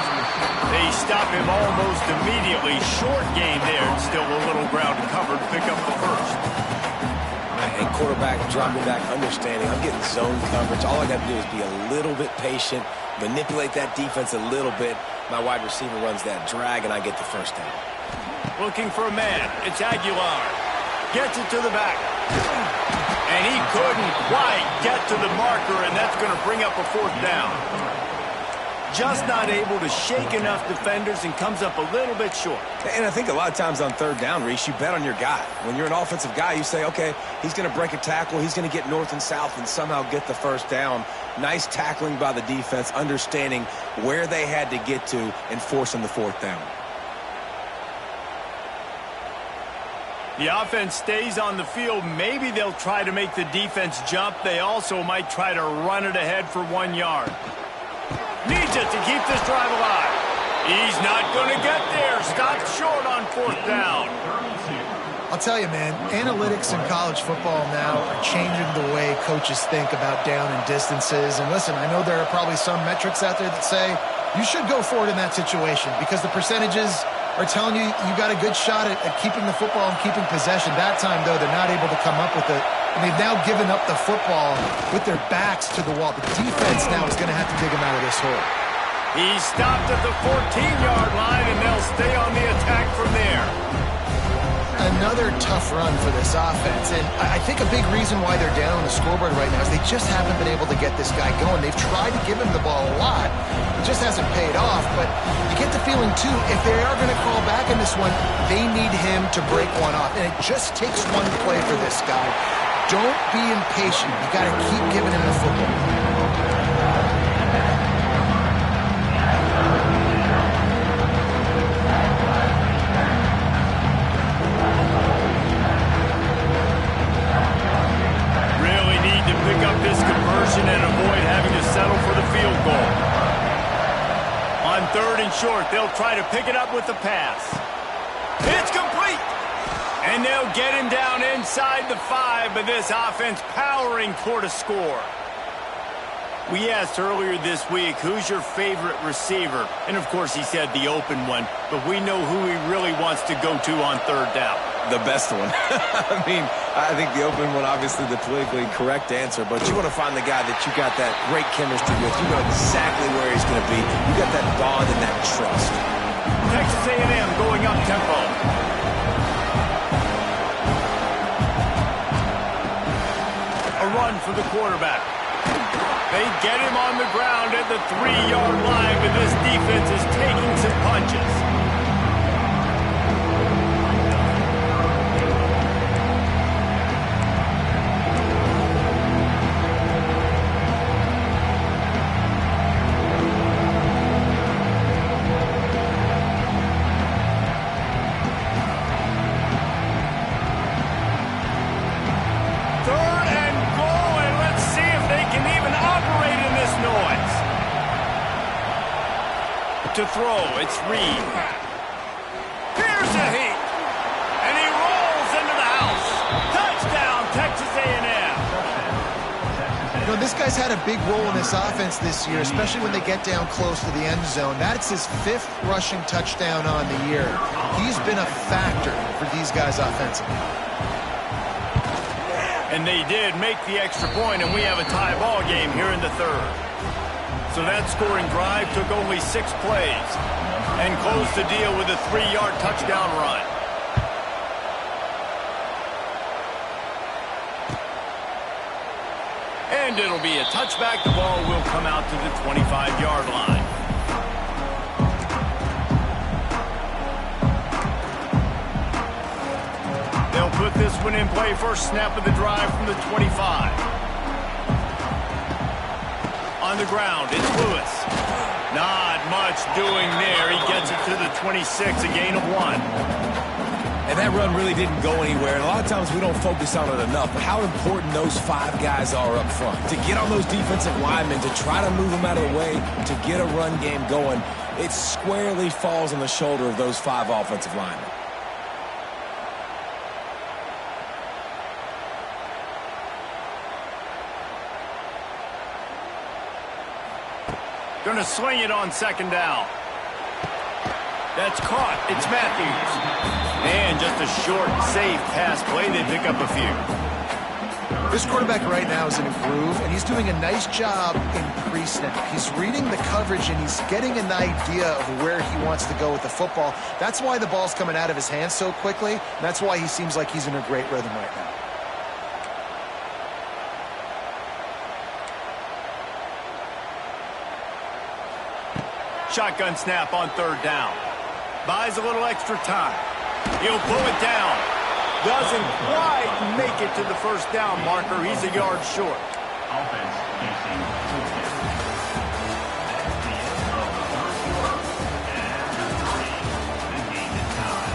They stop him almost immediately. Short gain there. Still a little ground covered. Pick up the first. And quarterback dropping back, understanding I'm getting zone coverage. All I got to do is be a little bit patient, manipulate that defense a little bit. My wide receiver runs that drag, and I get the first down. Looking for a man. It's Aguilar. Gets it to the back. And he couldn't quite get to the marker, and that's going to bring up a 4th down. Just not able to shake enough defenders and comes up a little bit short. And I think a lot of times on 3rd down, Reese, you bet on your guy. When you're an offensive guy, you say, okay, he's going to break a tackle, he's going to get north and south and somehow get the first down. Nice tackling by the defense, understanding where they had to get to and forcing the 4th down. The offense stays on the field. Maybe they'll try to make the defense jump. They also might try to run it ahead for 1 yard. Needs it to keep this drive alive. He's not going to get there. Stopped short on 4th down. I'll tell you, man, analytics in college football now are changing the way coaches think about down and distances. And listen, I know there are probably some metrics out there that say you should go for it in that situation because the percentages are telling you you got a good shot at keeping the football and keeping possession. That time, though, they're not able to come up with it. And they've now given up the football with their backs to the wall. The defense now is going to have to dig them out of this hole. He stopped at the 14-yard line, and they'll stay on the attack from there. Another tough run for this offense, and I think a big reason why they're down on the scoreboard right now is they just haven't been able to get this guy going. They've tried to give him the ball a lot. It just hasn't paid off, but you get the feeling, too, if they are going to call back in this one, they need him to break one off, and it just takes one play for this guy. Don't be impatient. You got to keep giving him the football. Pick up this conversion and avoid having to settle for the field goal. short. They'll try to pick it up with the pass. It's complete. And they'll get him down inside the 5, but this offense powering toward a score. We asked earlier this week, who's your favorite receiver? And, of course, he said the open one, but we know who he really wants to go to on third down. The best one. I mean, I think the open one, obviously the politically correct answer, but you want to find the guy that you got that great chemistry with. You know exactly where he's going to be. You got that bond and that trust. Texas A&M going up tempo. A run for the quarterback. They get him on the ground at the 3-yard line, but this defense is taking some punches. To throw, it's Reed. Here's a heat, and he rolls into the house. Touchdown, Texas A&M. You know, this guy's had a big role in this offense this year, especially when they get down close to the end zone. That's his 5th rushing touchdown on the year. He's been a factor for these guys offensively. And they did make the extra point, and we have a tie ball game here in the 3rd. So that scoring drive took only 6 plays and closed the deal with a 3-yard touchdown run. And it'll be a touchback. The ball will come out to the 25-yard line. They'll put this one in play. First snap of the drive from the 25. On the ground, it's Lewis. Not much doing there. He gets it to the 26, a gain of 1. And that run really didn't go anywhere. And a lot of times we don't focus on it enough, but how important those 5 guys are up front. To get on those defensive linemen, to try to move them out of the way, to get a run game going, it squarely falls on the shoulder of those 5 offensive linemen. Going to sling it on 2nd down. That's caught. It's Matthews. And just a short, safe pass play. They pick up a few. This quarterback right now is in a groove, and he's doing a nice job in pre-snap. He's reading the coverage, and he's getting an idea of where he wants to go with the football. That's why the ball's coming out of his hands so quickly, and that's why he seems like he's in a great rhythm right now. Shotgun snap on 3rd down. Buys a little extra time. He'll pull it down. Doesn't quite make it to the 1st down marker. He's a yard short. Offense facing touchdown. At the end of the 3rd quarter, and the 3, the game is tied.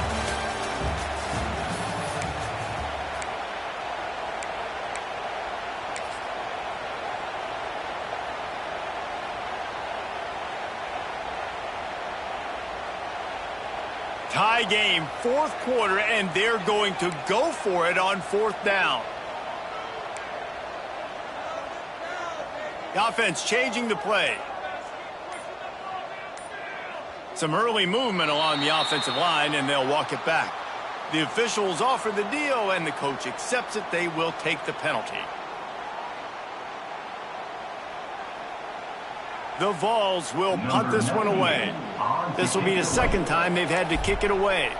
Tie game, 4th quarter, and they're going to go for it on 4th down. The offense changing the play. Some early movement along the offensive line, and they'll walk it back. The officials offer the deal, and the coach accepts it. They will take the penalty. The Vols will punt this one away. This will be the 2nd time they've had to kick it away.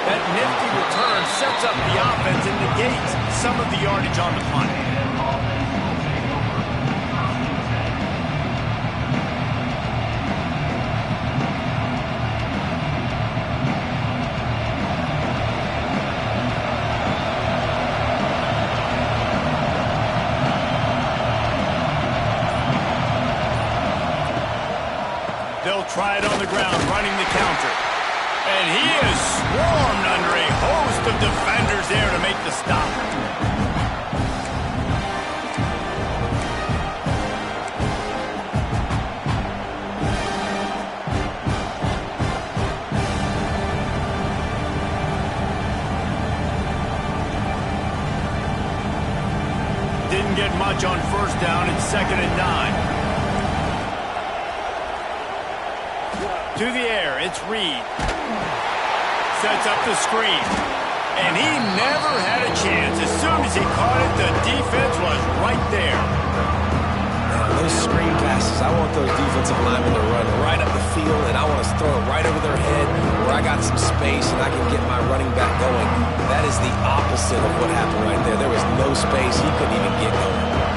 That nifty return sets up the offense and negates some of the yardage on the punt. Try it on the ground, running the counter. And he is swarmed under a host of defenders there to make the stop. won't get much on first down. It's 2nd and 9. To the air, it's Reed. Sets up the screen. And he never had a chance. As soon as he caught it, the defense was right there. Those screen passes, I want those defensive linemen to run right up the field, and I want to throw it right over their head where I got some space and I can get my running back going. That is the opposite of what happened right there. There was no space. He couldn't even get going.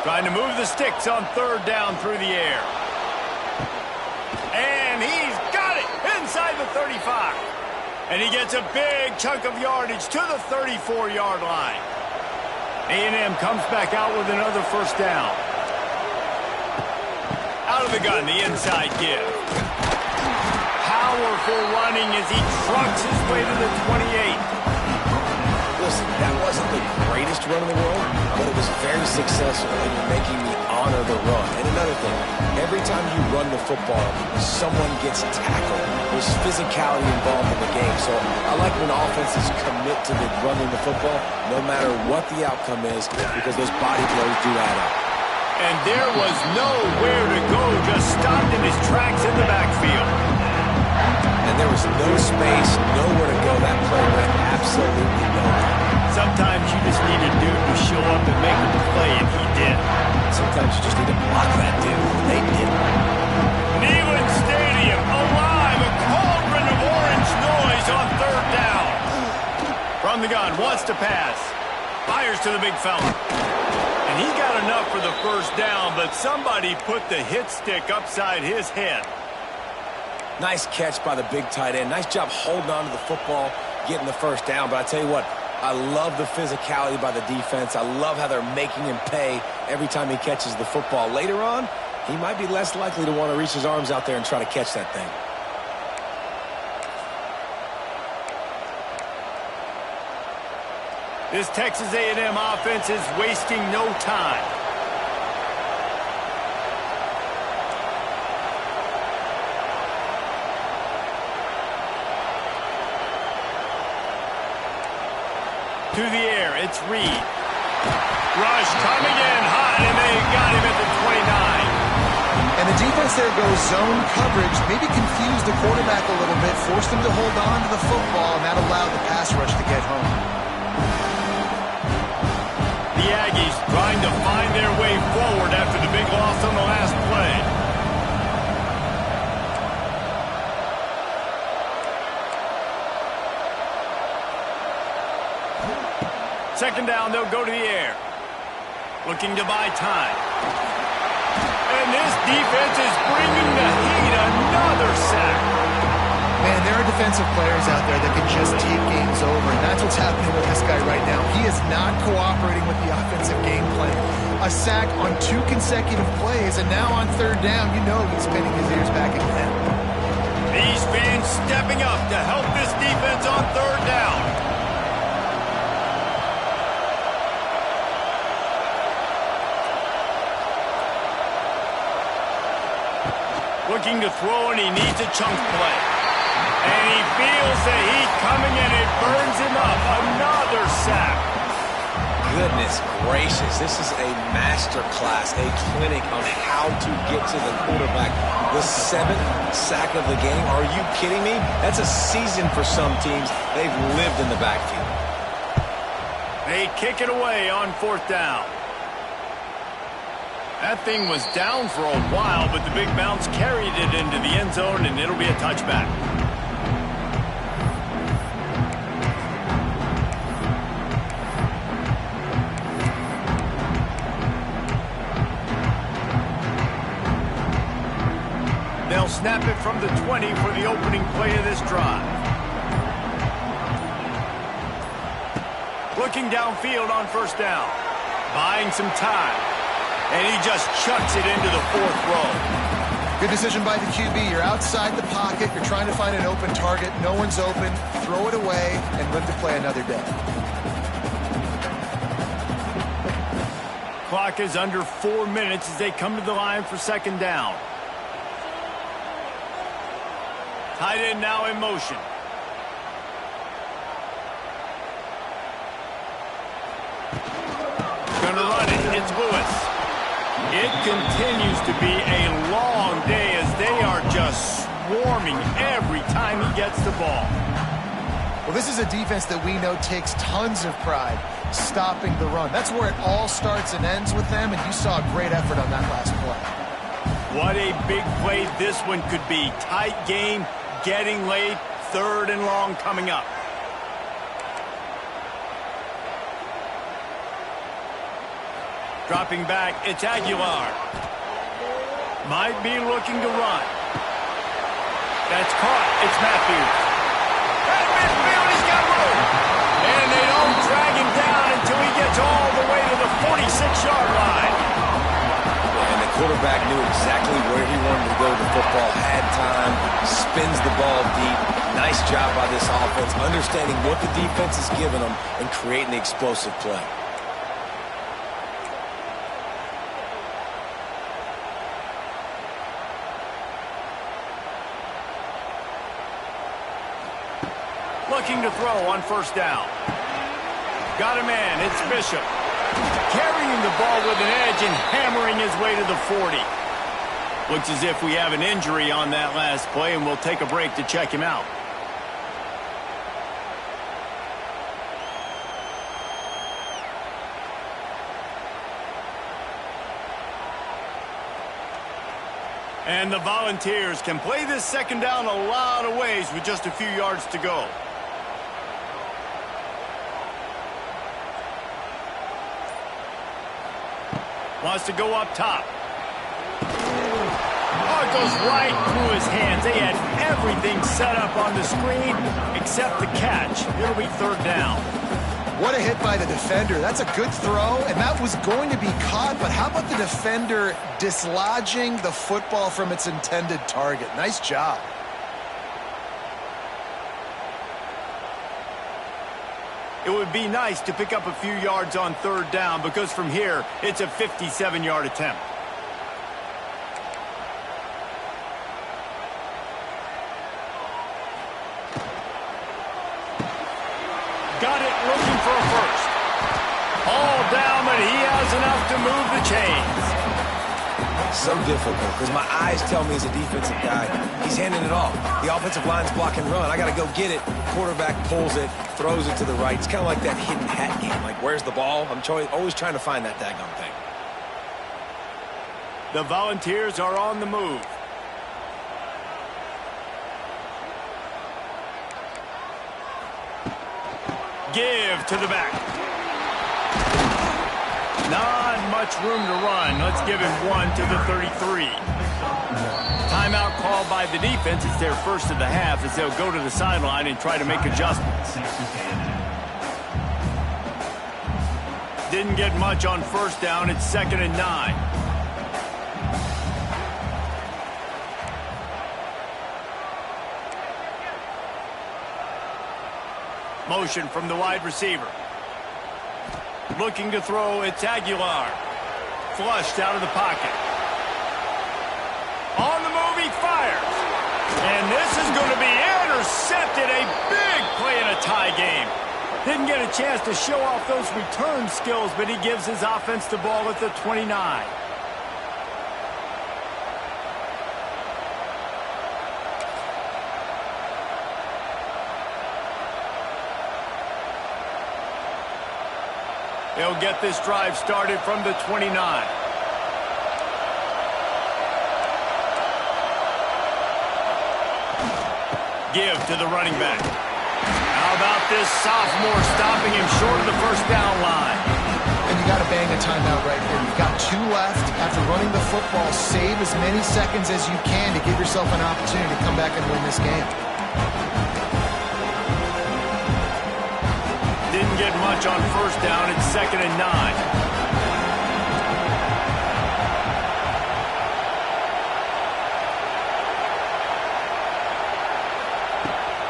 Trying to move the sticks on 3rd down through the air. And he's got it inside the 35. And he gets a big chunk of yardage to the 34-yard line. A&M comes back out with another first down. Out of the gun, the inside give. Powerful running as he trucks his way to the 28. Listen, that wasn't the greatest run in the world, but it was very successful in making me honor the run. And another thing, every time you run the football, someone gets tackled. There's physicality involved in the game. So I like when offenses commit to the running the football, no matter what the outcome is, because those body blows do add up. And there was nowhere to go, just stopped in his tracks in the backfield. And there was no space, nowhere to go. That play went absolutely nowhere. Sometimes you just need a dude to show up and make a play, and he did. Sometimes you just need to block that dude. They didn't. Neyland Stadium, alive, a cauldron of orange noise on 3rd down. From the gun, wants to pass. Fires to the big fella. And he got enough for the first down, but somebody put the hit stick upside his head. Nice catch by the big tight end. Nice job holding on to the football, getting the first down. But I tell you what, I love the physicality by the defense. I love how they're making him pay every time he catches the football. Later on, he might be less likely to want to reach his arms out there and try to catch that thing. This Texas A&M offense is wasting no time. To the air, it's Reed. Rush coming in hot, and they got him at the 29. And the defense there goes zone coverage, maybe confused the quarterback a little bit, forced him to hold on to the football, and that allowed the pass rush to get home. The Aggies trying to find their way forward after the big loss on the last play. Second down, they'll go to the air. Looking to buy time. And this defense is bringing the heat. Another sack. Man, there are defensive players out there that can just take games over, and that's what's happening with this guy right now. He is not cooperating with the offensive game plan. A sack on 2 consecutive plays, and now on 3rd down, you know he's pinning his ears back again. These fans stepping up to help this defense on 3rd down. Looking to throw, and he needs a chunk play. And he feels the heat coming, and it burns him up. Another sack. Goodness gracious, this is a master class, a clinic on how to get to the quarterback. The 7th sack of the game. Are you kidding me? That's a season for some teams. They've lived in the backfield. They kick it away on 4th down. That thing was down for a while, but the big bounce carried it into the end zone, and it'll be a touchback. They'll snap it from the 20 for the opening play of this drive. Looking downfield on 1st down. Buying some time. And he just chucks it into the 4th row. Good decision by the QB. You're outside the pocket. You're trying to find an open target. No one's open. Throw it away and live to play another day. Clock is under 4 minutes as they come to the line for second down. Tight end now in motion. Gonna run it. It's Lewis. It continues to be a long day as they are just swarming every time he gets the ball. Well, this is a defense that we know takes tons of pride stopping the run. That's where it all starts and ends with them, and you saw a great effort on that last play. What a big play this one could be. Tight game, getting late, third and long coming up. Dropping back, it's Aguilar. Might be looking to run. That's caught. It's Matthews. At midfield, he's got room. And they don't drag him down until he gets all the way to the 46-yard line. And the quarterback knew exactly where he wanted to go with the football, had time, spins the ball deep. Nice job by this offense, understanding what the defense is giving them and creating the explosive play. Looking to throw on first down. Got a man, it's Bishop. Carrying the ball with an edge and hammering his way to the 40. Looks as if we have an injury on that last play, and we'll take a break to check him out. And the Volunteers can play this second down a lot of ways with just a few yards to go. Wants to go up top. Oh, it goes right through his hands. They had everything set up on the screen except the catch. It'll be third down. What a hit by the defender. That's a good throw, and that was going to be caught, but how about the defender dislodging the football from its intended target? Nice job. It would be nice to pick up a few yards on third down because from here, it's a 57-yard attempt. Got it, looking for a first. All down, but he has enough to move the chains. So difficult because my eyes tell me as a defensive guy, he's handing it off. The offensive line's block and run. I got to go get it. Quarterback pulls it, throws it to the right. It's kind of like that hidden hat game. Like, where's the ball? I'm always trying to find that daggone thing. The Volunteers are on the move. Give to the back. Not much room to run. Let's give him one to the 33. Timeout called by the defense. It's their first of the half as they'll go to the sideline and try to make adjustments. Didn't get much on first down. It's 2nd and 9. Motion from the wide receiver. Looking to throw, it's Aguilar. Flushed out of the pocket. On the move, he fires. And this is going to be intercepted. A big play in a tie game. Didn't get a chance to show off those return skills, but he gives his offense the ball at the 29. They'll get this drive started from the 29. Give to the running back. How about this sophomore stopping him short of the first down line? And you got to bang a timeout right here. You've got 2 left. After running the football, save as many seconds as you can to give yourself an opportunity to come back and win this game. Didn't get much on first down. It's 2nd and 9.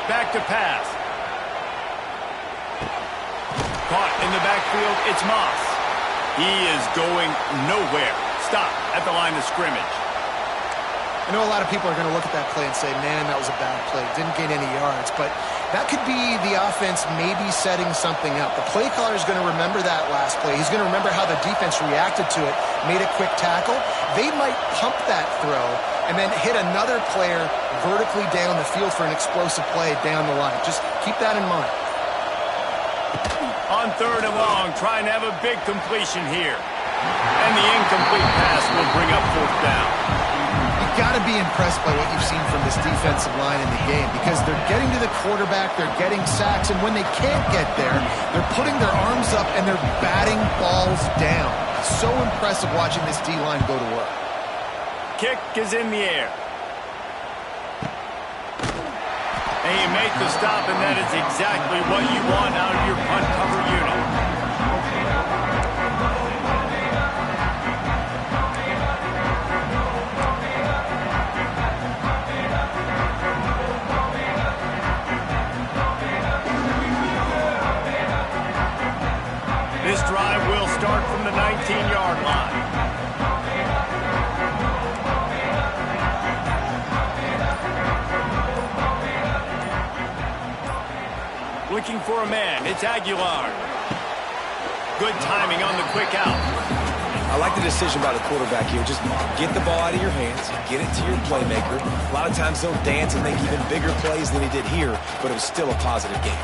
Back to pass. Caught in the backfield. It's Moss. He is going nowhere. Stop at the line of scrimmage. I know a lot of people are going to look at that play and say, man, that was a bad play. Didn't gain any yards. But that could be the offense maybe setting something up. The play caller is going to remember that last play. He's going to remember how the defense reacted to it, made a quick tackle. They might pump that throw and then hit another player vertically down the field for an explosive play down the line. Just keep that in mind. On 3rd and long, trying to have a big completion here. And the incomplete pass will bring up 4th down. Got to be impressed by what you've seen from this defensive line in the game, because they're getting to the quarterback, they're getting sacks, and when they can't get there, they're putting their arms up and they're batting balls down. It's so impressive watching this D-line go to work. Kick is in the air. And you make the stop, and that is exactly what you want out of your punt cover unit. This drive will start from the 19-yard line. Looking for a man. It's Aguilar. Good timing on the quick out. I like the decision by the quarterback here. Just get the ball out of your hands, get it to your playmaker. A lot of times they'll dance and make even bigger plays than he did here, but it was still a positive game.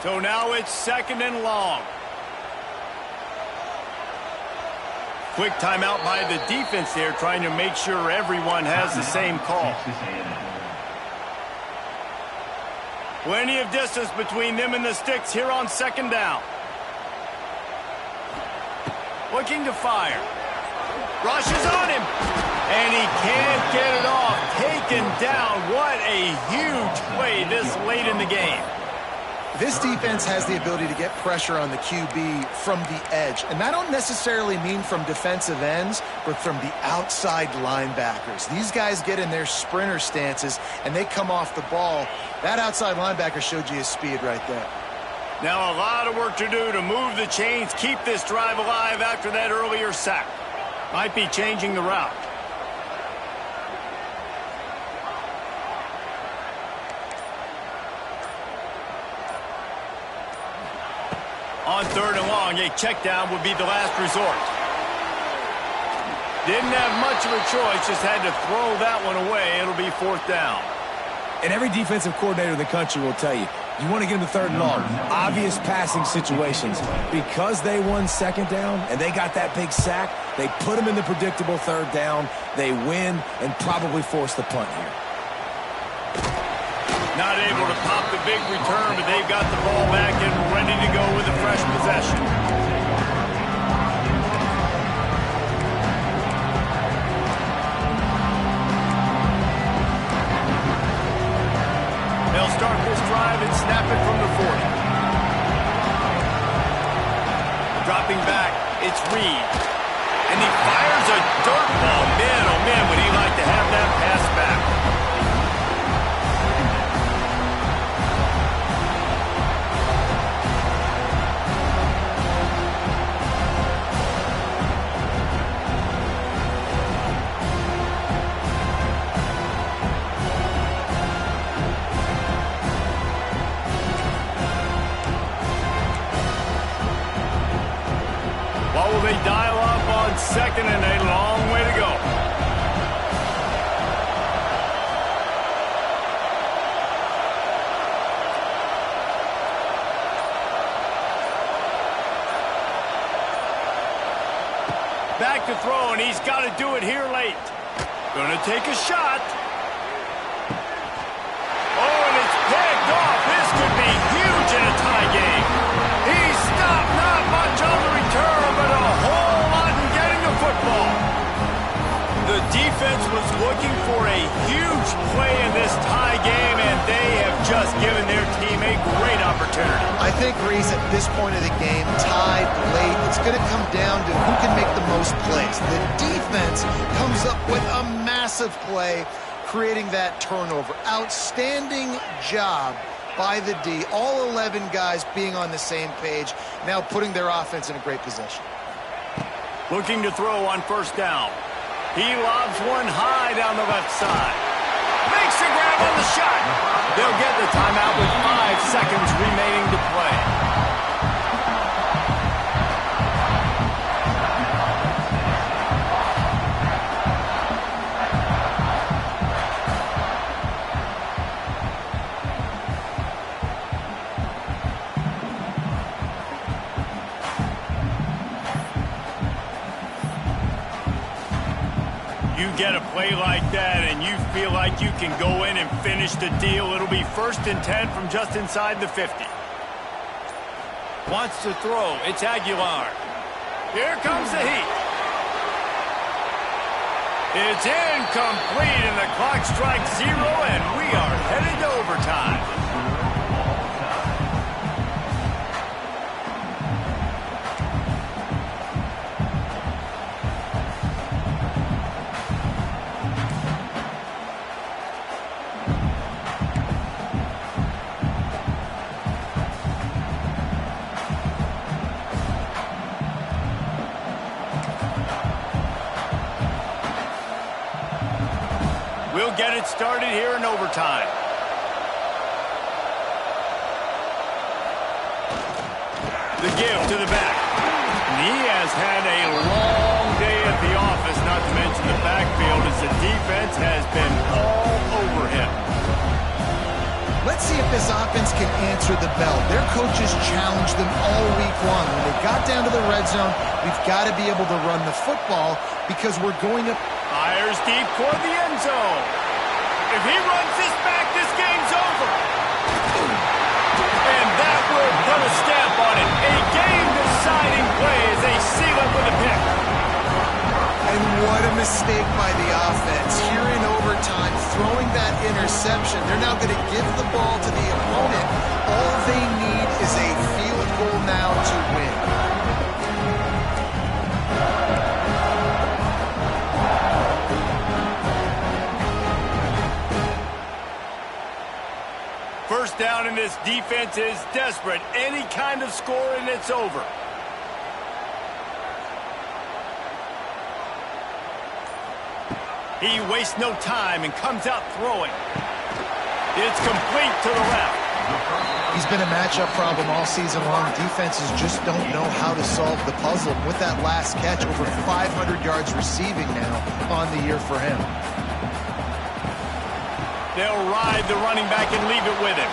So now it's 2nd and long. Quick timeout by the defense there, trying to make sure everyone has the same call. Plenty of distance between them and the sticks here on 2nd down. Looking to fire. Rushes on him. And he can't get it off. Taken down. What a huge play this late in the game. This defense has the ability to get pressure on the QB from the edge. And that don't necessarily mean from defensive ends, but from the outside linebackers. These guys get in their sprinter stances, and they come off the ball. That outside linebacker showed you his speed right there. Now a lot of work to do to move the chains, keep this drive alive after that earlier sack. Might be changing the route. On 3rd and long, a check down would be the last resort. Didn't have much of a choice, just had to throw that one away. It'll be 4th down. And every defensive coordinator in the country will tell you, you want to get them to 3rd and long. Obvious passing situations. Because they won 2nd down and they got that big sack, they put them in the predictable 3rd down. They win and probably force the punt here. Not able to pop the big return, but they've got the ball back and ready to go with a fresh possession. They'll start this drive and snap it from the 40. Dropping back, it's Reed. And he fires a dirt ball. Man, oh man, would he like to have that pass back. They dial up on 2nd and a long way to go. Back to throw, and he's got to do it here late. Gonna take a shot. Oh, and it's picked off. This could be huge in a tie game. He stopped, not much on the return, but a whole lot in getting the football. The defense was looking for a huge play in this tie game, and they have just given their team a great opportunity. I think, Reese, at this point of the game, tied late, it's going to come down to who can make the most plays. The defense comes up with a massive play, creating that turnover. Outstanding job by the D, all 11 guys being on the same page, now putting their offense in a great position. Looking to throw on first down. He lobs one high down the left side. Makes the grab on the shot. They'll get the timeout with 5 seconds remaining to play. You get a play like that and you feel like you can go in and finish the deal. It'll be 1st and 10 from just inside the 50. Wants to throw. It's Aguilar. Here comes the heat. It's incomplete and the clock strikes 0 and we are headed to overtime. We'll get it started here in overtime. The give to the back. And he has had a long day at the office, not to mention the backfield, as the defense has been all over him. Let's see if this offense can answer the bell. Their coaches challenged them all week long. When they got down to the red zone, we've got to be able to run the football because we're going up. Fires deep toward the end zone. If he runs this back, this game's over. And that will put a stamp on it. A game-deciding play as they seal it with a pick. And what a mistake by the offense. Here in overtime, throwing that interception. They're now going to give the ball to the opponent. All they need is a field goal now to win. First down, and this defense is desperate. Any kind of score and it's over. He wastes no time and comes out throwing. It's complete to the left. He's been a matchup problem all season long. Defenses just don't know how to solve the puzzle. With that last catch, over 500 yards receiving now on the year for him. They'll ride the running back and leave it with him.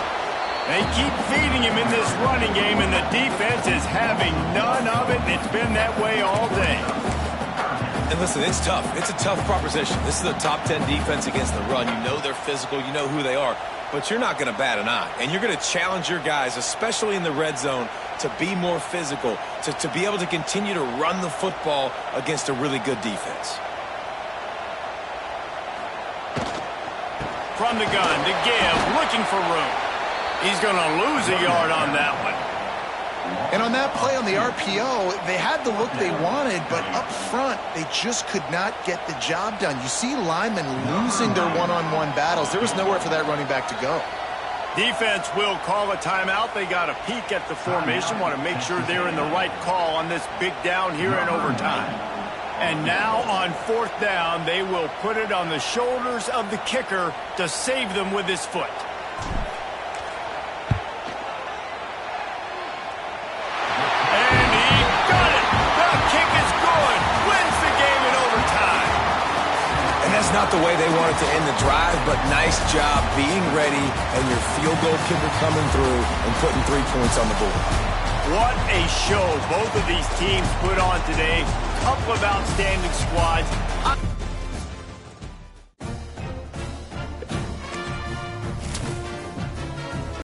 They keep feeding him in this running game, and the defense is having none of it, and it's been that way all day. And listen, it's tough. It's a tough proposition. This is a top 10 defense against the run. You know they're physical. You know who they are. But you're not going to bat an eye. And you're going to challenge your guys, especially in the red zone, to be more physical, to be able to continue to run the football against a really good defense. From the gun to give, looking for room. He's going to lose a yard on that one. And on that play on the RPO, they had the look they wanted, but up front, they just could not get the job done. You see linemen losing their one-on-one battles. There was nowhere for that running back to go. Defense will call a timeout. They got a peek at the formation, want to make sure they're in the right call on this big down here in overtime. And now on 4th down, they will put it on the shoulders of the kicker to save them with his foot. And he got it. The kick is good. Wins the game in overtime. And that's not the way they wanted to end the drive, but nice job being ready and your field goal kicker coming through and putting 3 points on the board. What a show both of these teams put on today. Couple of outstanding squads.